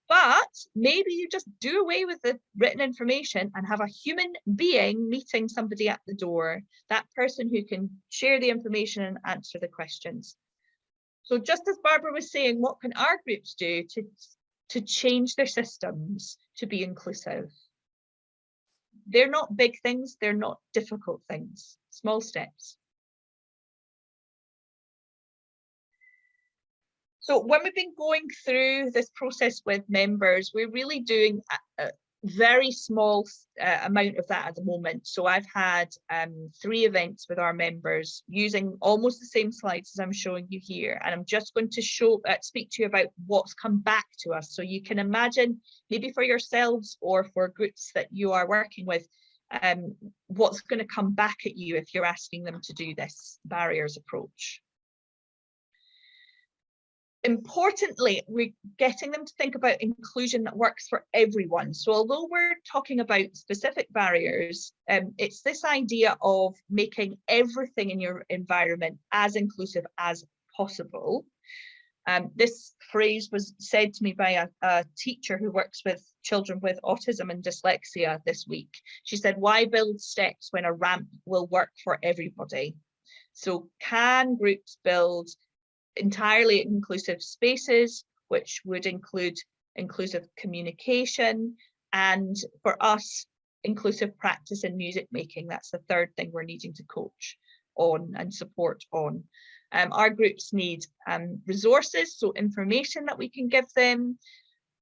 But maybe you just do away with the written information and have a human being meeting somebody at the door, that person who can share the information and answer the questions. So just as Barbara was saying, what can our groups do to change their systems to be inclusive? They're not big things, they're not difficult things, small steps. So when we've been going through this process with members, we're really doing a very small amount of that at the moment. So I've had 3 events with our members using almost the same slides as I'm showing you here. And I'm just going to speak to you about what's come back to us. So you can imagine, maybe for yourselves or for groups that you are working with, what's going to come back at you if you're asking them to do this barriers approach. Importantly, we're getting them to think about inclusion that works for everyone. So although we're talking about specific barriers, it's this idea of making everything in your environment as inclusive as possible. This phrase was said to me by a teacher who works with children with autism and dyslexia this week. She said, why build steps when a ramp will work for everybody? So can groups build entirely inclusive spaces, which would include inclusive communication, and for us, inclusive practice in music making? That's the third thing we're needing to coach on and support on. Our groups need resources, so information that we can give them.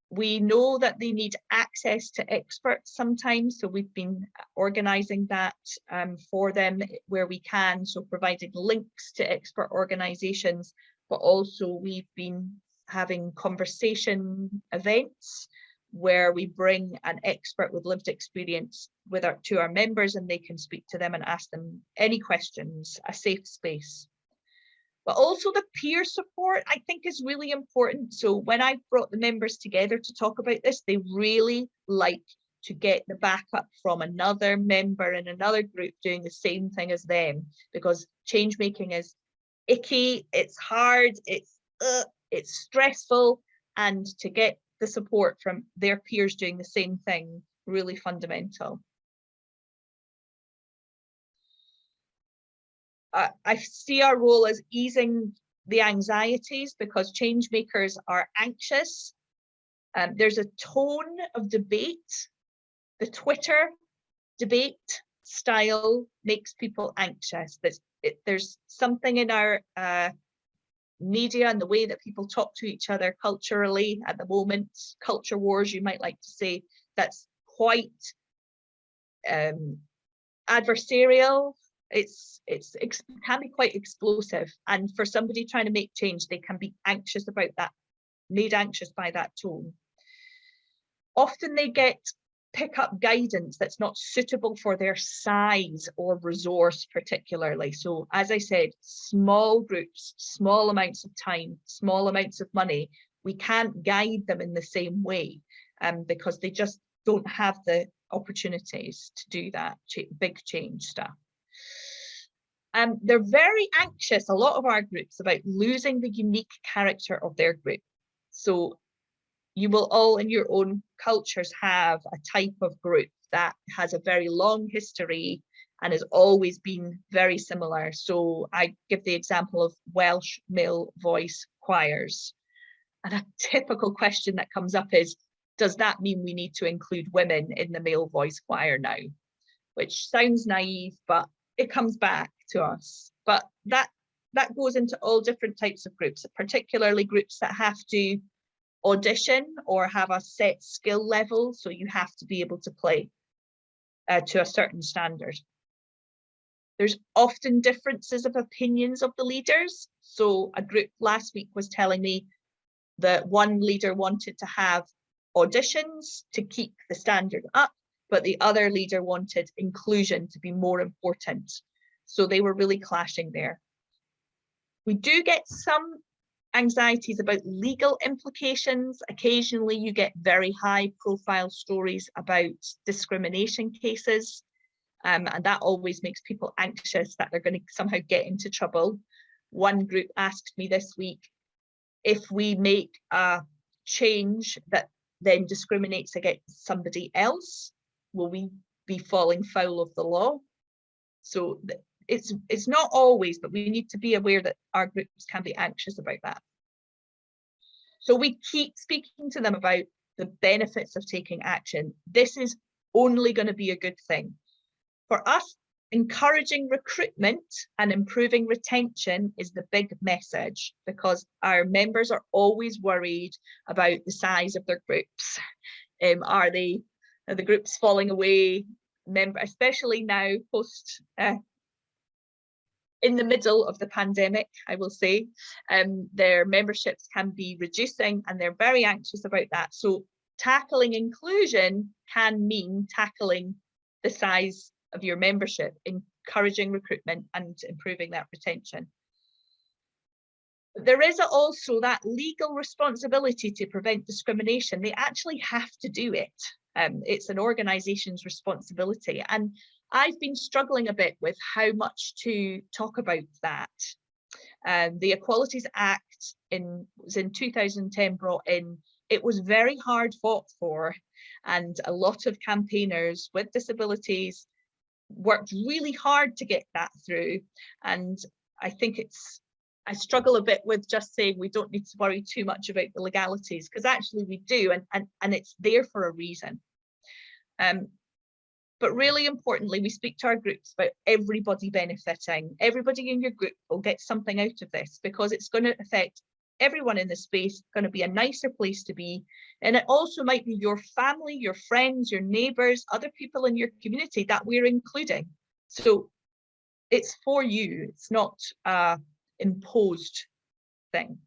We know that they need access to experts sometimes, so we've been organising that for them where we can, so providing links to expert organisations, but also we've been having conversation events where we bring an expert with lived experience to our members, and they can speak to them and ask them any questions, a safe space. But also the peer support, I think, is really important. So when I brought the members together to talk about this, they really like to get the backup from another member in another group doing the same thing as them, because change making is icky, it's hard, it's stressful, and to get the support from their peers doing the same thing, really fundamental. I see our role as easing the anxieties, because change makers are anxious. There's a tone of debate. The Twitter debate style makes people anxious. There's something in our media and the way that people talk to each other culturally at the moment, culture wars, you might like to say, that's quite adversarial. It can be quite explosive, and for somebody trying to make change, they can be anxious about that, made anxious by that tone. Often they pick up guidance that's not suitable for their size or resource particularly. So as I said, small groups, small amounts of time, small amounts of money, we can't guide them in the same way because they just don't have the opportunities to do that big change stuff. They're very anxious, a lot of our groups, about losing the unique character of their group. So you will all in your own cultures have a type of group that has a very long history and has always been very similar. So I give the example of Welsh male voice choirs. And a typical question that comes up is, does that mean we need to include women in the male voice choir now? Which sounds naive, but it comes back to us. But that goes into all different types of groups, particularly groups that have to audition or have a set skill level. So you have to be able to play to a certain standard. There's often differences of opinions of the leaders. So a group last week was telling me that one leader wanted to have auditions to keep the standard up, but the other leader wanted inclusion to be more important. So they were really clashing there. We do get some anxieties about legal implications. Occasionally you get very high profile stories about discrimination cases, and that always makes people anxious that they're going to somehow get into trouble. One group asked me this week, if we make a change that then discriminates against somebody else, will we be falling foul of the law? So it's not always, but we need to be aware that our groups can be anxious about that. So we keep speaking to them about the benefits of taking action. This is only going to be a good thing. For us, encouraging recruitment and improving retention is the big message, because our members are always worried about the size of their groups. Are the groups falling away? Especially now post in the middle of the pandemic, I will say, their memberships can be reducing, and they're very anxious about that. So tackling inclusion can mean tackling the size of your membership, encouraging recruitment and improving that retention. There is also that legal responsibility to prevent discrimination. They actually have to do it. It's an organisation's responsibility. And I've been struggling a bit with how much to talk about that. The Equalities Act was in 2010 brought in. It was very hard fought for, and a lot of campaigners with disabilities worked really hard to get that through. And I think I struggle a bit with just saying we don't need to worry too much about the legalities, because actually we do, and it's there for a reason. But really importantly, we speak to our groups about everybody benefiting. Everybody in your group will get something out of this, because it's going to affect everyone in the space, going to be a nicer place to be. And it also might be your family, your friends, your neighbours, other people in your community that we're including. So it's for you, it's not an imposed thing.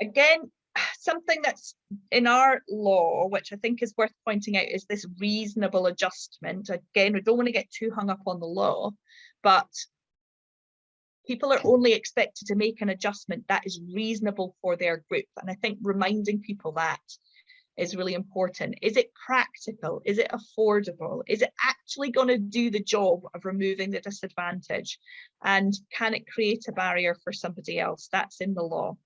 Again, something that's in our law, which I think is worth pointing out, is this reasonable adjustment. Again, we don't want to get too hung up on the law, but people are only expected to make an adjustment that is reasonable for their group. And I think reminding people that is really important. Is it practical? Is it affordable? Is it actually going to do the job of removing the disadvantage? And can it create a barrier for somebody else? That's in the law.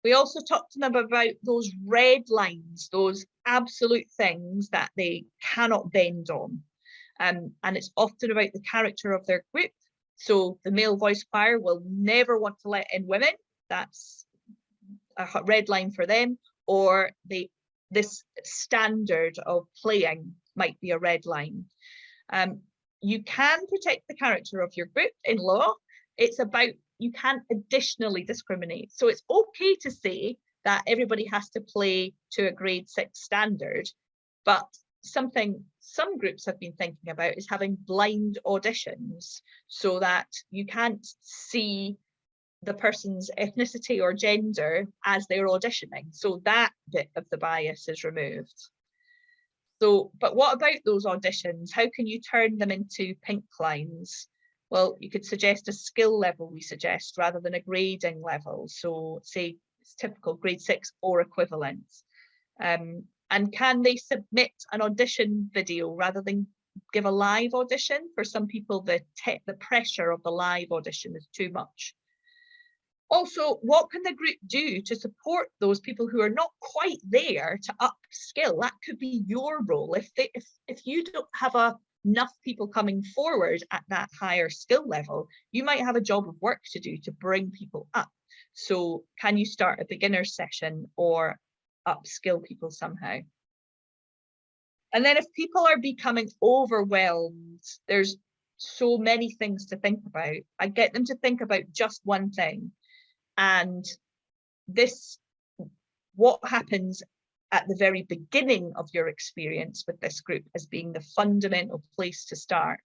We also talked to them about those red lines, those absolute things that they cannot bend on. And it's often about the character of their group. So the male voice choir will never want to let in women. That's a red line for them. Or this standard of playing might be a red line. You can protect the character of your group in law. It's about, you can't additionally discriminate. So it's okay to say that everybody has to play to a grade 6 standard, but something some groups have been thinking about is having blind auditions, so that you can't see the person's ethnicity or gender as they're auditioning. So that bit of the bias is removed. So, but what about those auditions? How can you turn them into pink lines? Well, you could suggest a skill level, we suggest, rather than a grading level. So say it's typical grade 6 or equivalents. And can they submit an audition video rather than give a live audition? For some people, the pressure of the live audition is too much. Also, what can the group do to support those people who are not quite there to upskill? That could be your role. If you don't have enough people coming forward at that higher skill level, you might have a job of work to do to bring people up. So can you start a beginner session or upskill people somehow? And then if people are becoming overwhelmed, there's so many things to think about. I get them to think about just one thing. And what happens at the very beginning of your experience with this group as being the fundamental place to start,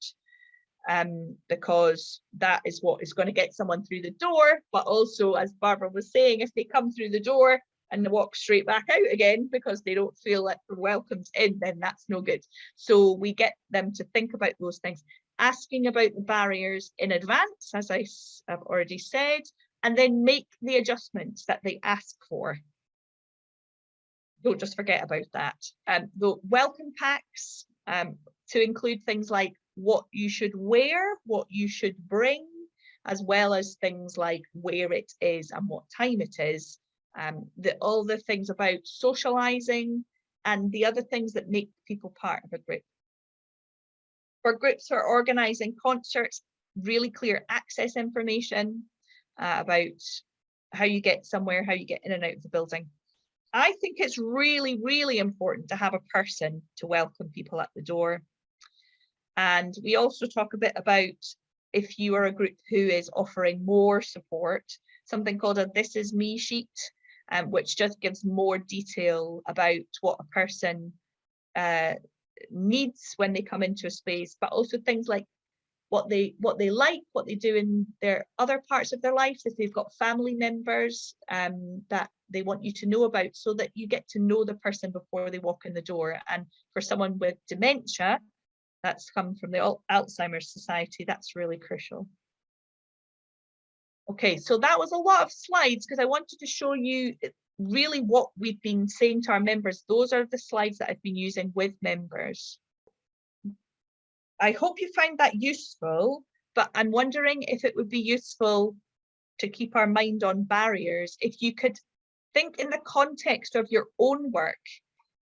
because that is what is going to get someone through the door. But also, as Barbara was saying, if they come through the door and they walk straight back out again because they don't feel like they're welcomed in, then that's no good. So we get them to think about those things, asking about the barriers in advance, as I have already said, and then make the adjustments that they ask for. Don't just forget about that. The welcome packs, to include things like what you should wear, what you should bring, as well as things like where it is and what time it is, all the things about socializing and the other things that make people part of a group. For groups who are organizing concerts, really clear access information about how you get somewhere, how you get in and out of the building. I think it's really, really important to have a person to welcome people at the door. And we also talk a bit about if you are a group who is offering more support, something called a This Is Me sheet, which just gives more detail about what a person needs when they come into a space, but also things like what they like, what they do in their other parts of their life, if they've got family members that they want you to know about, so that you get to know the person before they walk in the door. And for someone with dementia, that's come from the Alzheimer's Society, that's really crucial. Okay, so that was a lot of slides because I wanted to show you really what we've been saying to our members. Those are the slides that I've been using with members. I hope you find that useful, but I'm wondering if it would be useful to keep our mind on barriers. If you could think in the context of your own work,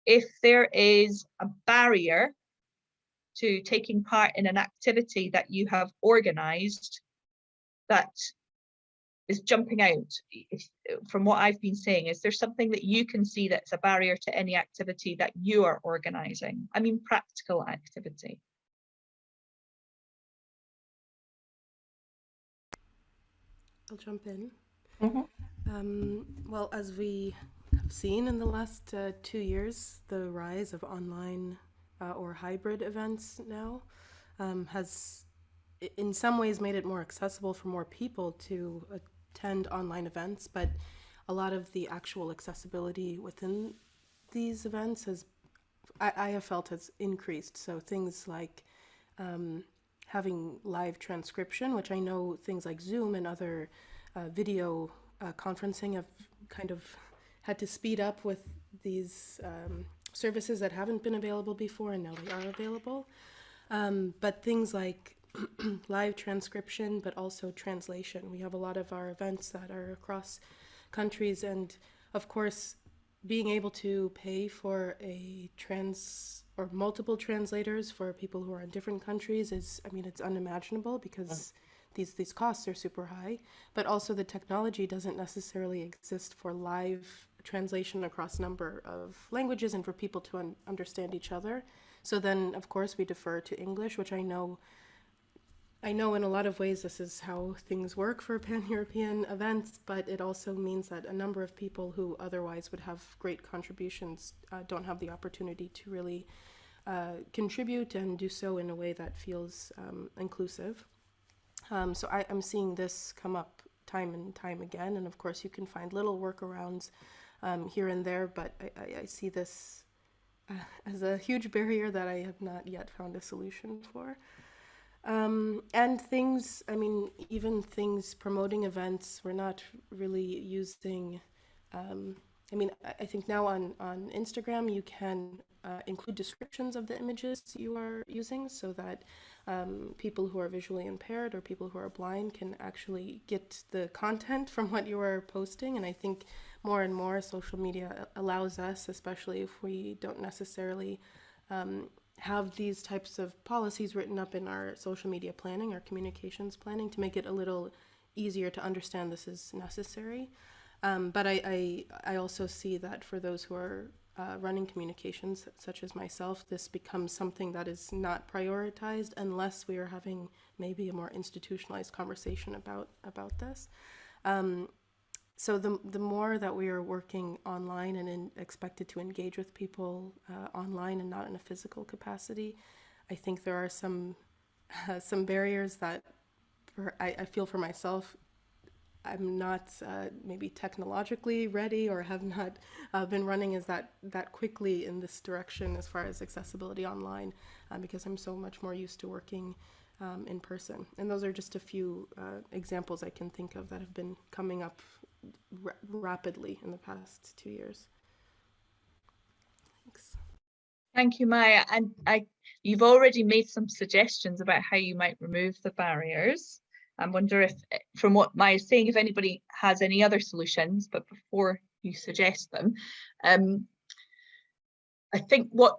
if there is a barrier to taking part in an activity that you have organized that is jumping out from what I've been saying, is there something that you can see that's a barrier to any activity that you are organizing? I mean, practical activity. I'll jump in. Mm-hmm. Well, as we have seen in the last 2 years, the rise of online or hybrid events now has in some ways made it more accessible for more people to attend online events, but a lot of the actual accessibility within these events has, I have felt, has increased. So things like having live transcription, which I know things like Zoom and other video conferencing have kind of had to speed up with these services that haven't been available before, and now they are available. But things like live transcription, but also translation. We have a lot of our events that are across countries, and of course, being able to pay for a or multiple translators for people who are in different countries is, I mean, it's unimaginable because these costs are super high, but also the technology doesn't necessarily exist for live translation across a number of languages and for people to understand each other. So then, of course, we defer to English, which I know in a lot of ways this is how things work for pan-European events, but it also means that a number of people who otherwise would have great contributions don't have the opportunity to really contribute and do so in a way that feels inclusive. So I'm seeing this come up time and time again, and of course you can find little workarounds here and there, but I see this as a huge barrier that I have not yet found a solution for. And things, I mean, even things promoting events, we're not really using, I mean, I think now on Instagram you can include descriptions of the images you are using so that people who are visually impaired or people who are blind can actually get the content from what you are posting. And I think more and more social media allows us, especially if we don't necessarily have these types of policies written up in our social media planning, our communications planning, to make it a little easier to understand this is necessary. But I also see that for those who are running communications, such as myself, this becomes something that is not prioritized unless we are having maybe a more institutionalized conversation about this. So the more that we are working online and expected to engage with people online and not in a physical capacity, I think there are some barriers that I feel for myself. I'm not maybe technologically ready or have not been running as that quickly in this direction as far as accessibility online because I'm so much more used to working in person. And those are just a few examples I can think of that have been coming up rapidly in the past 2 years. Thanks. Thank you, Maya. And you've already made some suggestions about how you might remove the barriers. I wonder if, from what Maya's saying, if anybody has any other solutions, but before you suggest them, I think what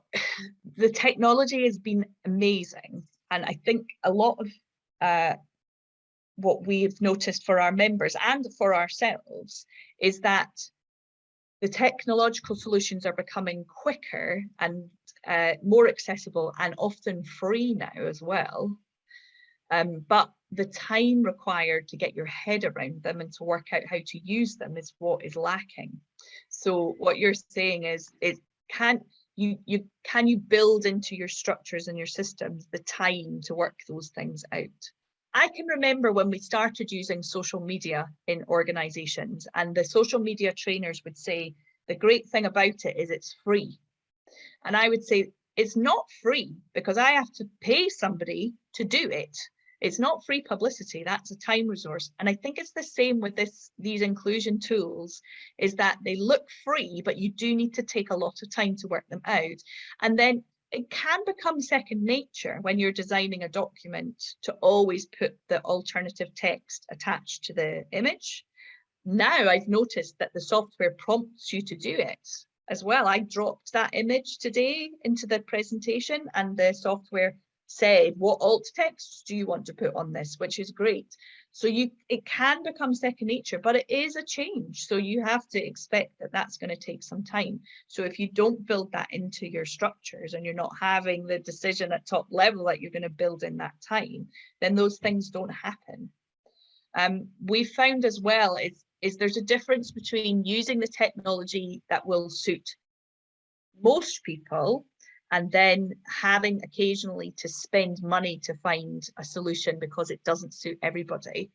the technology has been amazing. And I think a lot of what we've noticed for our members and for ourselves is that the technological solutions are becoming quicker and more accessible and often free now as well. But the time required to get your head around them and to work out how to use them is what is lacking. So what you're saying is can you build into your structures and your systems the time to work those things out? I can remember when we started using social media in organizations, and the social media trainers would say, the great thing about it is it's free. And I would say, it's not free because I have to pay somebody to do it. It's not free publicity, that's a time resource. And I think it's the same with these inclusion tools, is that they look free, but you do need to take a lot of time to work them out. And then it can become second nature when you're designing a document to always put the alternative text attached to the image. Now I've noticed that the software prompts you to do it as well. I dropped that image today into the presentation and the software said, what alt text do you want to put on this, which is great. So it can become second nature, but it is a change. So you have to expect that that's going to take some time. So if you don't build that into your structures and you're not having the decision at top level that you're going to build in that time, then those things don't happen. We found as well is there's a difference between using the technology that will suit most people and then having occasionally to spend money to find a solution because it doesn't suit everybody.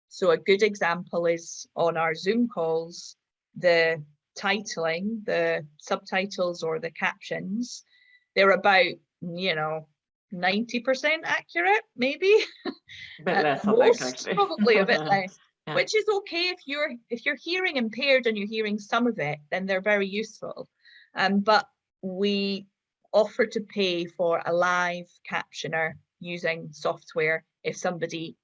So a good example is on our Zoom calls, the titling, the subtitles or the captions, they're about, 90% accurate, maybe. A bit less, I think, actually. Probably a bit less. Yeah. Which is okay if you're hearing impaired and you're hearing some of it, then they're very useful. But we offer to pay for a live captioner using software if somebody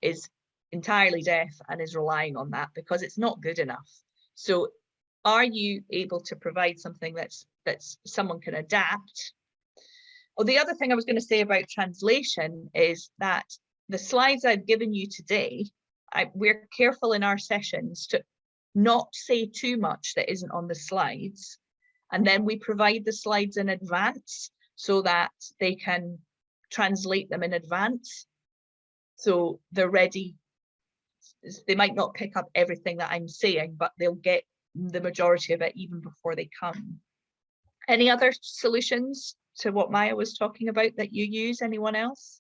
is entirely deaf and is relying on that, because it's not good enough. So are you able to provide something that's someone can adapt? Oh, the other thing I was going to say about translation is that the slides I've given you today, we're careful in our sessions to not say too much that isn't on the slides. And then we provide the slides in advance so that they can translate them in advance. So they're ready. They might not pick up everything that I'm saying, but they'll get the majority of it even before they come. Any other solutions to what Maya was talking about that you use? Anyone else?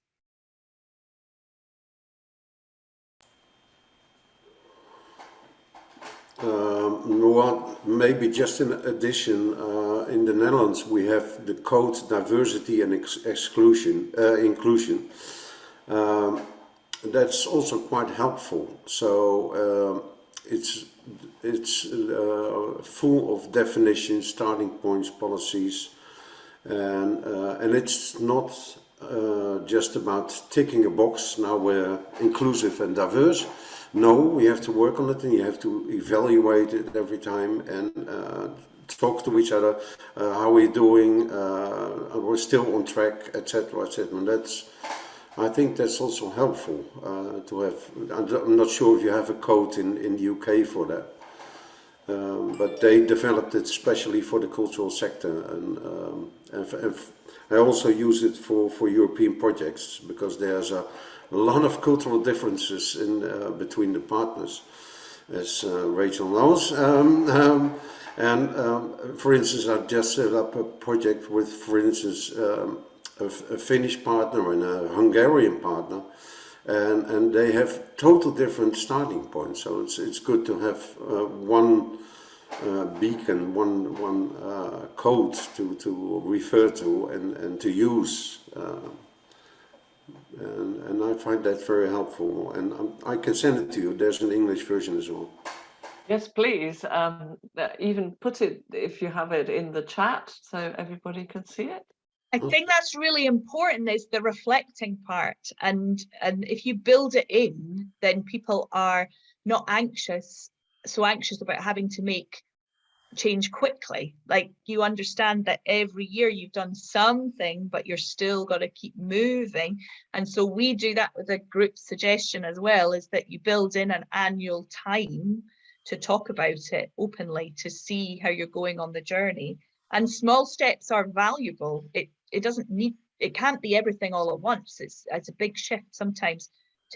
Well, maybe just in addition, in the Netherlands we have the code diversity and inclusion. That's also quite helpful. So it's full of definitions, starting points, policies, and it's not just about ticking a box. Now we're inclusive and diverse. No, we have to work on it, and you have to evaluate it every time and talk to each other. How are we doing? We're still on track, etc., etc. And I think that's also helpful to have. I'm not sure if you have a code in the UK for that, but they developed it especially for the cultural sector, and I also use it for European projects because there's a lot of cultural differences between the partners, as Rachel knows. For instance, I just set up a project with, for instance, a Finnish partner and a Hungarian partner, and they have total different starting points. So it's good to have one beacon, one code to refer to and to use. And I find that very helpful, and I can send it to you. There's an English version as well. Yes, please. Even put it, if you have it, in the chat so everybody can see it. I think that's really important, is the reflecting part. And if you build it in, then people are not so anxious about having to make change quickly. Like, you understand that every year you've done something, but you're still got to keep moving. And so we do that with a group suggestion as well, is that you build in an annual time to talk about it openly, to see how you're going on the journey. And small steps are valuable. It doesn't need, it can't be everything all at once. It's a big shift sometimes,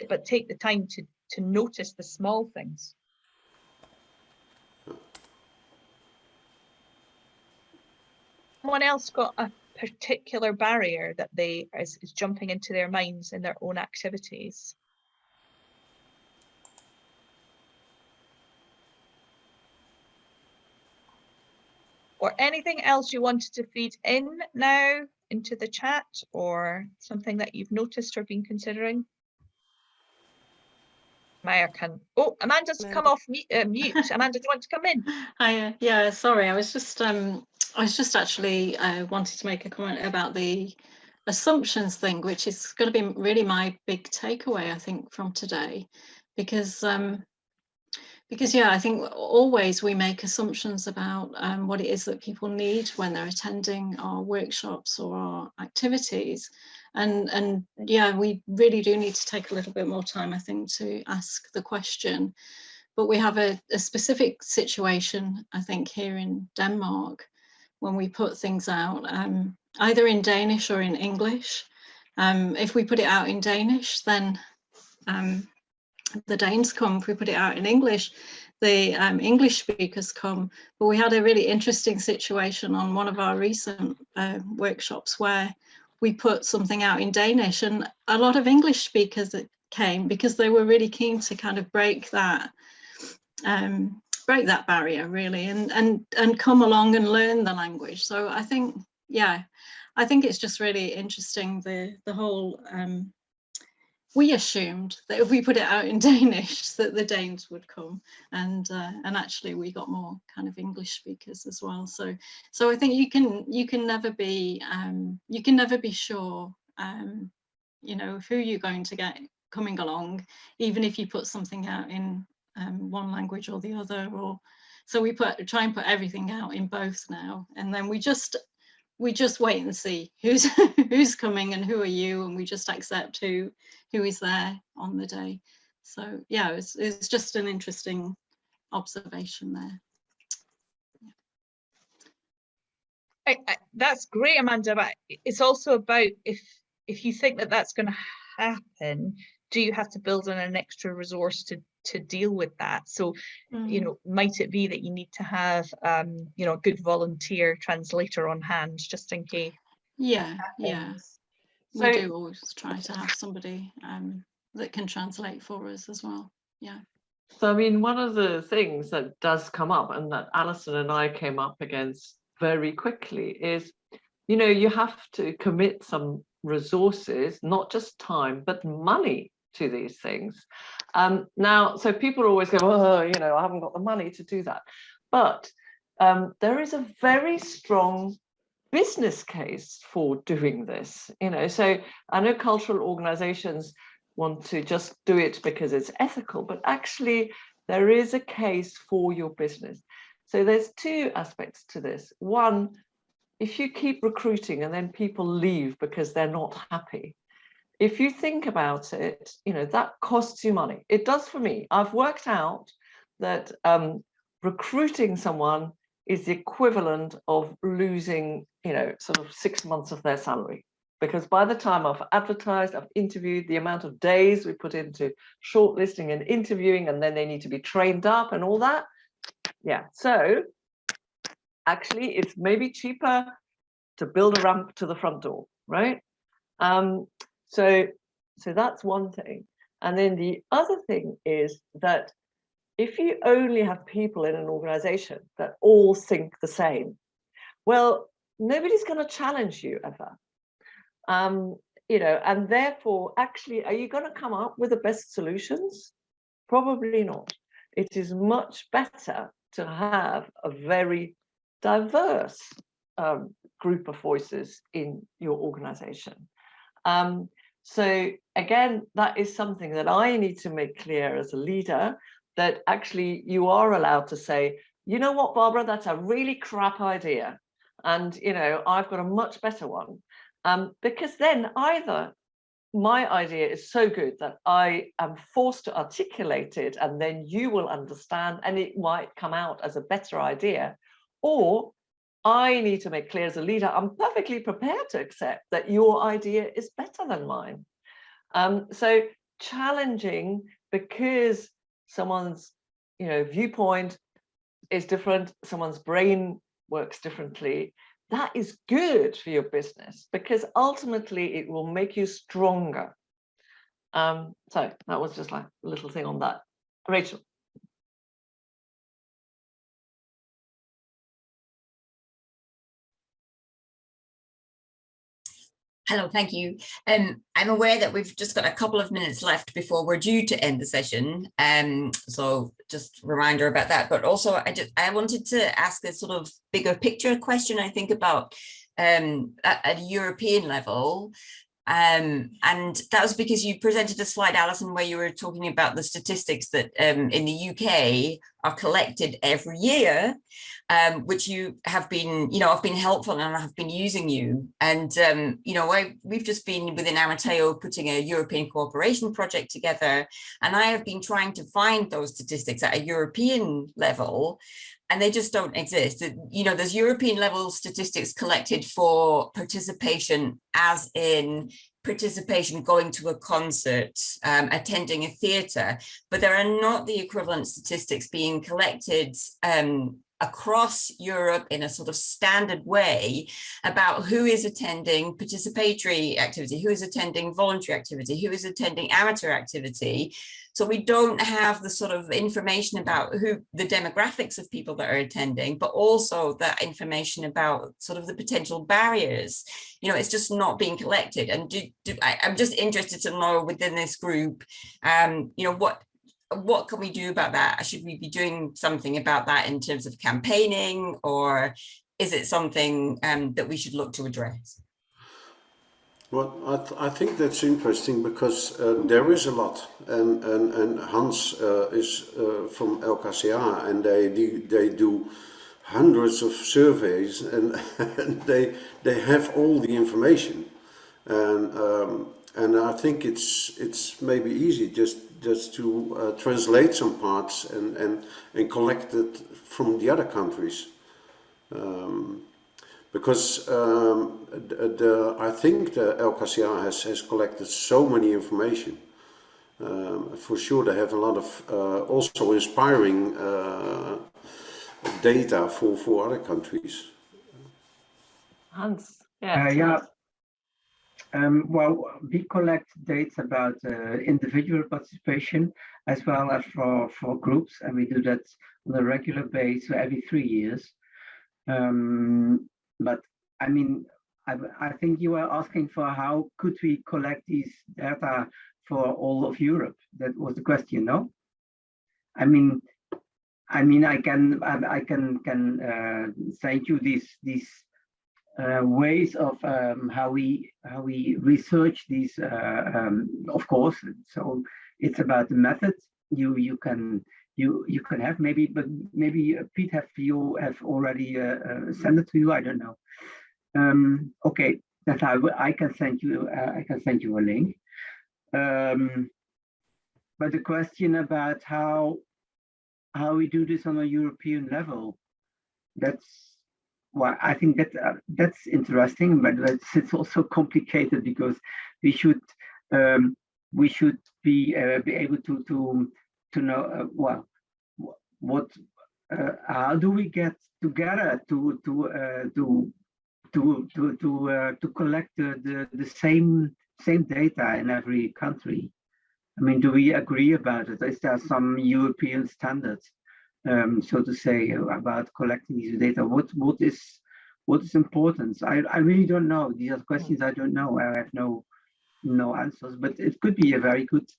but take the time to notice the small things. Someone else got a particular barrier that is jumping into their minds in their own activities? Or anything else you wanted to feed in now into the chat, or something that you've noticed or been considering? Maya can. Oh, Amanda's come off mute. Amanda, do you want to come in? Hi, yeah, sorry, I was just actually wanted to make a comment about the assumptions thing, which is going to be really my big takeaway, I think, from today, because yeah, I think always we make assumptions about what it is that people need when they're attending our workshops or our activities. And yeah, we really do need to take a little bit more time, I think, to ask the question. But we have a specific situation, I think, here in Denmark, when we put things out, either in Danish or in English. If we put it out in Danish, then the Danes come. If we put it out in English, the English speakers come. But we had a really interesting situation on one of our recent workshops where we put something out in Danish, and a lot of English speakers came because they were really keen to kind of break that barrier, really, and come along and learn the language. So I think, yeah, I think it's just really interesting, the whole we assumed that if we put it out in Danish that the Danes would come, and actually we got more kind of English speakers as well. So I think you can never be sure, you know, who you're going to get coming along, even if you put something out in one language or the other. Or so we try and put everything out in both now, and then we just wait and see who's coming and who are you, and we just accept who is there on the day. So yeah, it's just an interesting observation there. That's great, Amanda, but it's also about, if you think that that's going to happen, do you have to build on an extra resource to deal with that? So you know, might it be that you need to have you know, a good volunteer translator on hand just in case? Yeah. So, we do always try to have somebody that can translate for us as well. Yeah. So I mean, one of the things that does come up, and that Alison and I came up against very quickly, is, you know, you have to commit some resources, not just time, but money to these things. Now, so people always go, oh, you know, I haven't got the money to do that. But there is a very strong business case for doing this, you know. So I know cultural organizations want to just do it because it's ethical, but actually there is a case for your business. So there's two aspects to this. One, if you keep recruiting and then people leave because they're not happy, if you think about it, you know, that costs you money. It does for me. I've worked out that recruiting someone is the equivalent of losing, you know, sort of 6 months of their salary. Because by the time I've advertised, I've interviewed, the amount of days we put into shortlisting and interviewing, and then they need to be trained up and all that. Yeah, so actually it's maybe cheaper to build a ramp to the front door, right? So that's one thing. And then the other thing is that if you only have people in an organization that all think the same, well, nobody's going to challenge you ever. You know, and therefore, actually, are you going to come up with the best solutions? Probably not. It is much better to have a very diverse group of voices in your organization. So again, that is something that I need to make clear as a leader, that actually you are allowed to say, you know what, Barbara, that's a really crap idea. And, you know, I've got a much better one. Because then either my idea is so good that I am forced to articulate it, and then you will understand, and it might come out as a better idea, or I need to make clear as a leader, I'm perfectly prepared to accept that your idea is better than mine. So challenging because someone's, you know, viewpoint is different, someone's brain works differently. That is good for your business because ultimately it will make you stronger. So that was just like a little thing on that. Rachel. Hello, thank you. I'm aware that we've just got a couple of minutes left before we're due to end the session. So just a reminder about that. But also I wanted to ask a sort of bigger picture question, I think, about at a European level. And that was because you presented a slide, Alison, where you were talking about the statistics that in the UK are collected every year, which you have been, you know, have been helpful and have been using you. And, you know, we've just been within Amateo putting a European cooperation project together. And I have been trying to find those statistics at a European level, and they just don't exist. You know, there's European level statistics collected for participation, as in participation going to a concert, attending a theatre, but there are not the equivalent statistics being collected across Europe in a sort of standard way about who is attending participatory activity, who is attending voluntary activity, who is attending amateur activity. So we don't have the sort of information about who the demographics of people that are attending, but also that information about sort of the potential barriers. You know, it's just not being collected. And I'm just interested to know within this group, you know, what can we do about that? Should we be doing something about that in terms of campaigning, or is it something that we should look to address? Well, I think that's interesting because there is a lot, and Hans is from LKCA, and they do hundreds of surveys, and, and they have all the information, and I think it's maybe easy just to translate some parts and collect it from the other countries. Because I think the LKCA has collected so many information. For sure, they have a lot of also inspiring data for other countries. Hans, yeah. Yeah. Well, we collect data about individual participation as well as for groups, and we do that on a regular basis, so every 3 years. But I mean, I think you are asking for how could we collect these data for all of Europe? That was the question, no? I mean, I can send you these ways of how we research these. Of course, so it's about the method you can have, maybe, but maybe Pete, you have already sent it to you. I don't know. Okay, that I can send you. I can send you a link. But the question about how we do this on a European level, that's well, I think that that's interesting, but it's also complicated because we should be able to know well what how do we get together to collect the same data in every country. I mean, do we agree about it? Is there some European standards, so to say, about collecting these data? What is important? I really don't know. These are questions I don't know. I have no answers, but it could be a very good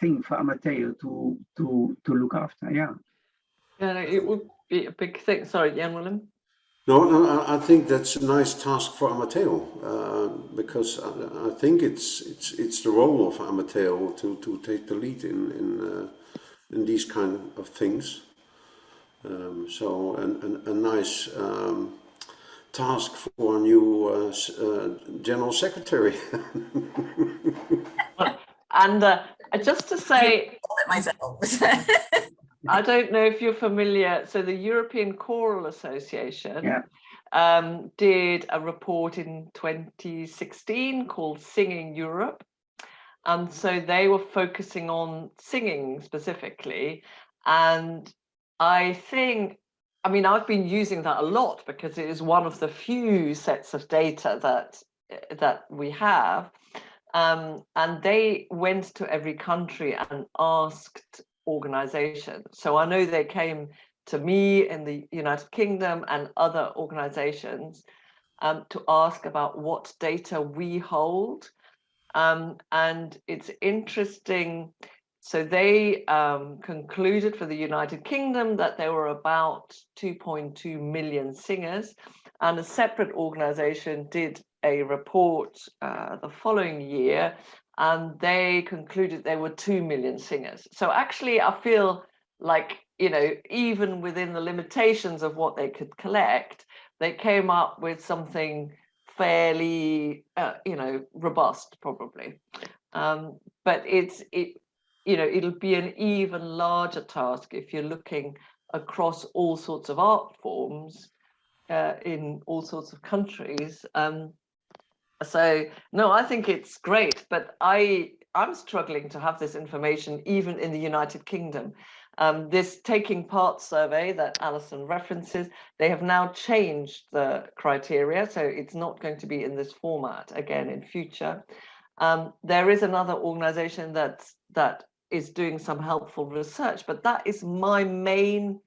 thing for Amateo to look after. Yeah. Yeah, it would be a big thing. Sorry, Jan Willem. No, I think that's a nice task for Amateo, because I think it's the role of Amateo to take the lead in these kind of things. So a nice task for a new general secretary. And just to say, myself. I don't know if you're familiar. So the European Choral Association did a report in 2016 called Singing Europe. And so they were focusing on singing specifically. And I think, I mean, I've been using that a lot because it is one of the few sets of data that we have. And they went to every country and asked organizations. So I know they came to me in the United Kingdom and other organizations to ask about what data we hold. And it's interesting. So they concluded for the United Kingdom that there were about 2.2 million singers, and a separate organization did a report the following year, and they concluded there were 2 million singers. So actually, I feel like, you know, even within the limitations of what they could collect, they came up with something fairly, you know, robust, probably. But you know, it'll be an even larger task if you're looking across all sorts of art forms in all sorts of countries. So no, I think it's great, but I'm struggling to have this information even in the United Kingdom. This taking part survey that Alison references, they have now changed the criteria, so it's not going to be in this format again in future. There is another organization that is doing some helpful research, but that is my main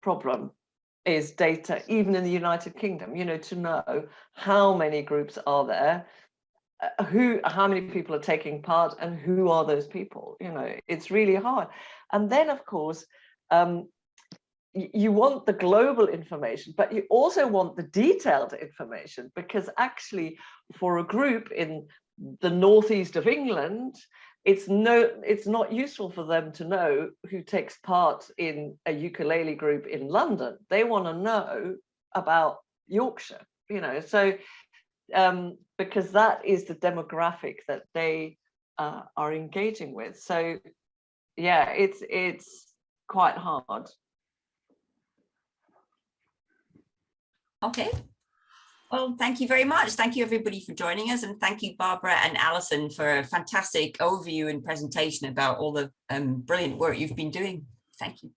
problem, is data, even in the United Kingdom, you know, to know how many groups are there, how many people are taking part, and who are those people. You know, it's really hard. And then, of course, you want the global information, but you also want the detailed information, because actually for a group in the northeast of England, it's not useful for them to know who takes part in a ukulele group in London. They want to know about Yorkshire, you know, so because that is the demographic that they are engaging with. So yeah, it's quite hard. Okay. Well, thank you very much. Thank you, everybody, for joining us. And thank you, Barbara and Alison, for a fantastic overview and presentation about all the brilliant work you've been doing. Thank you.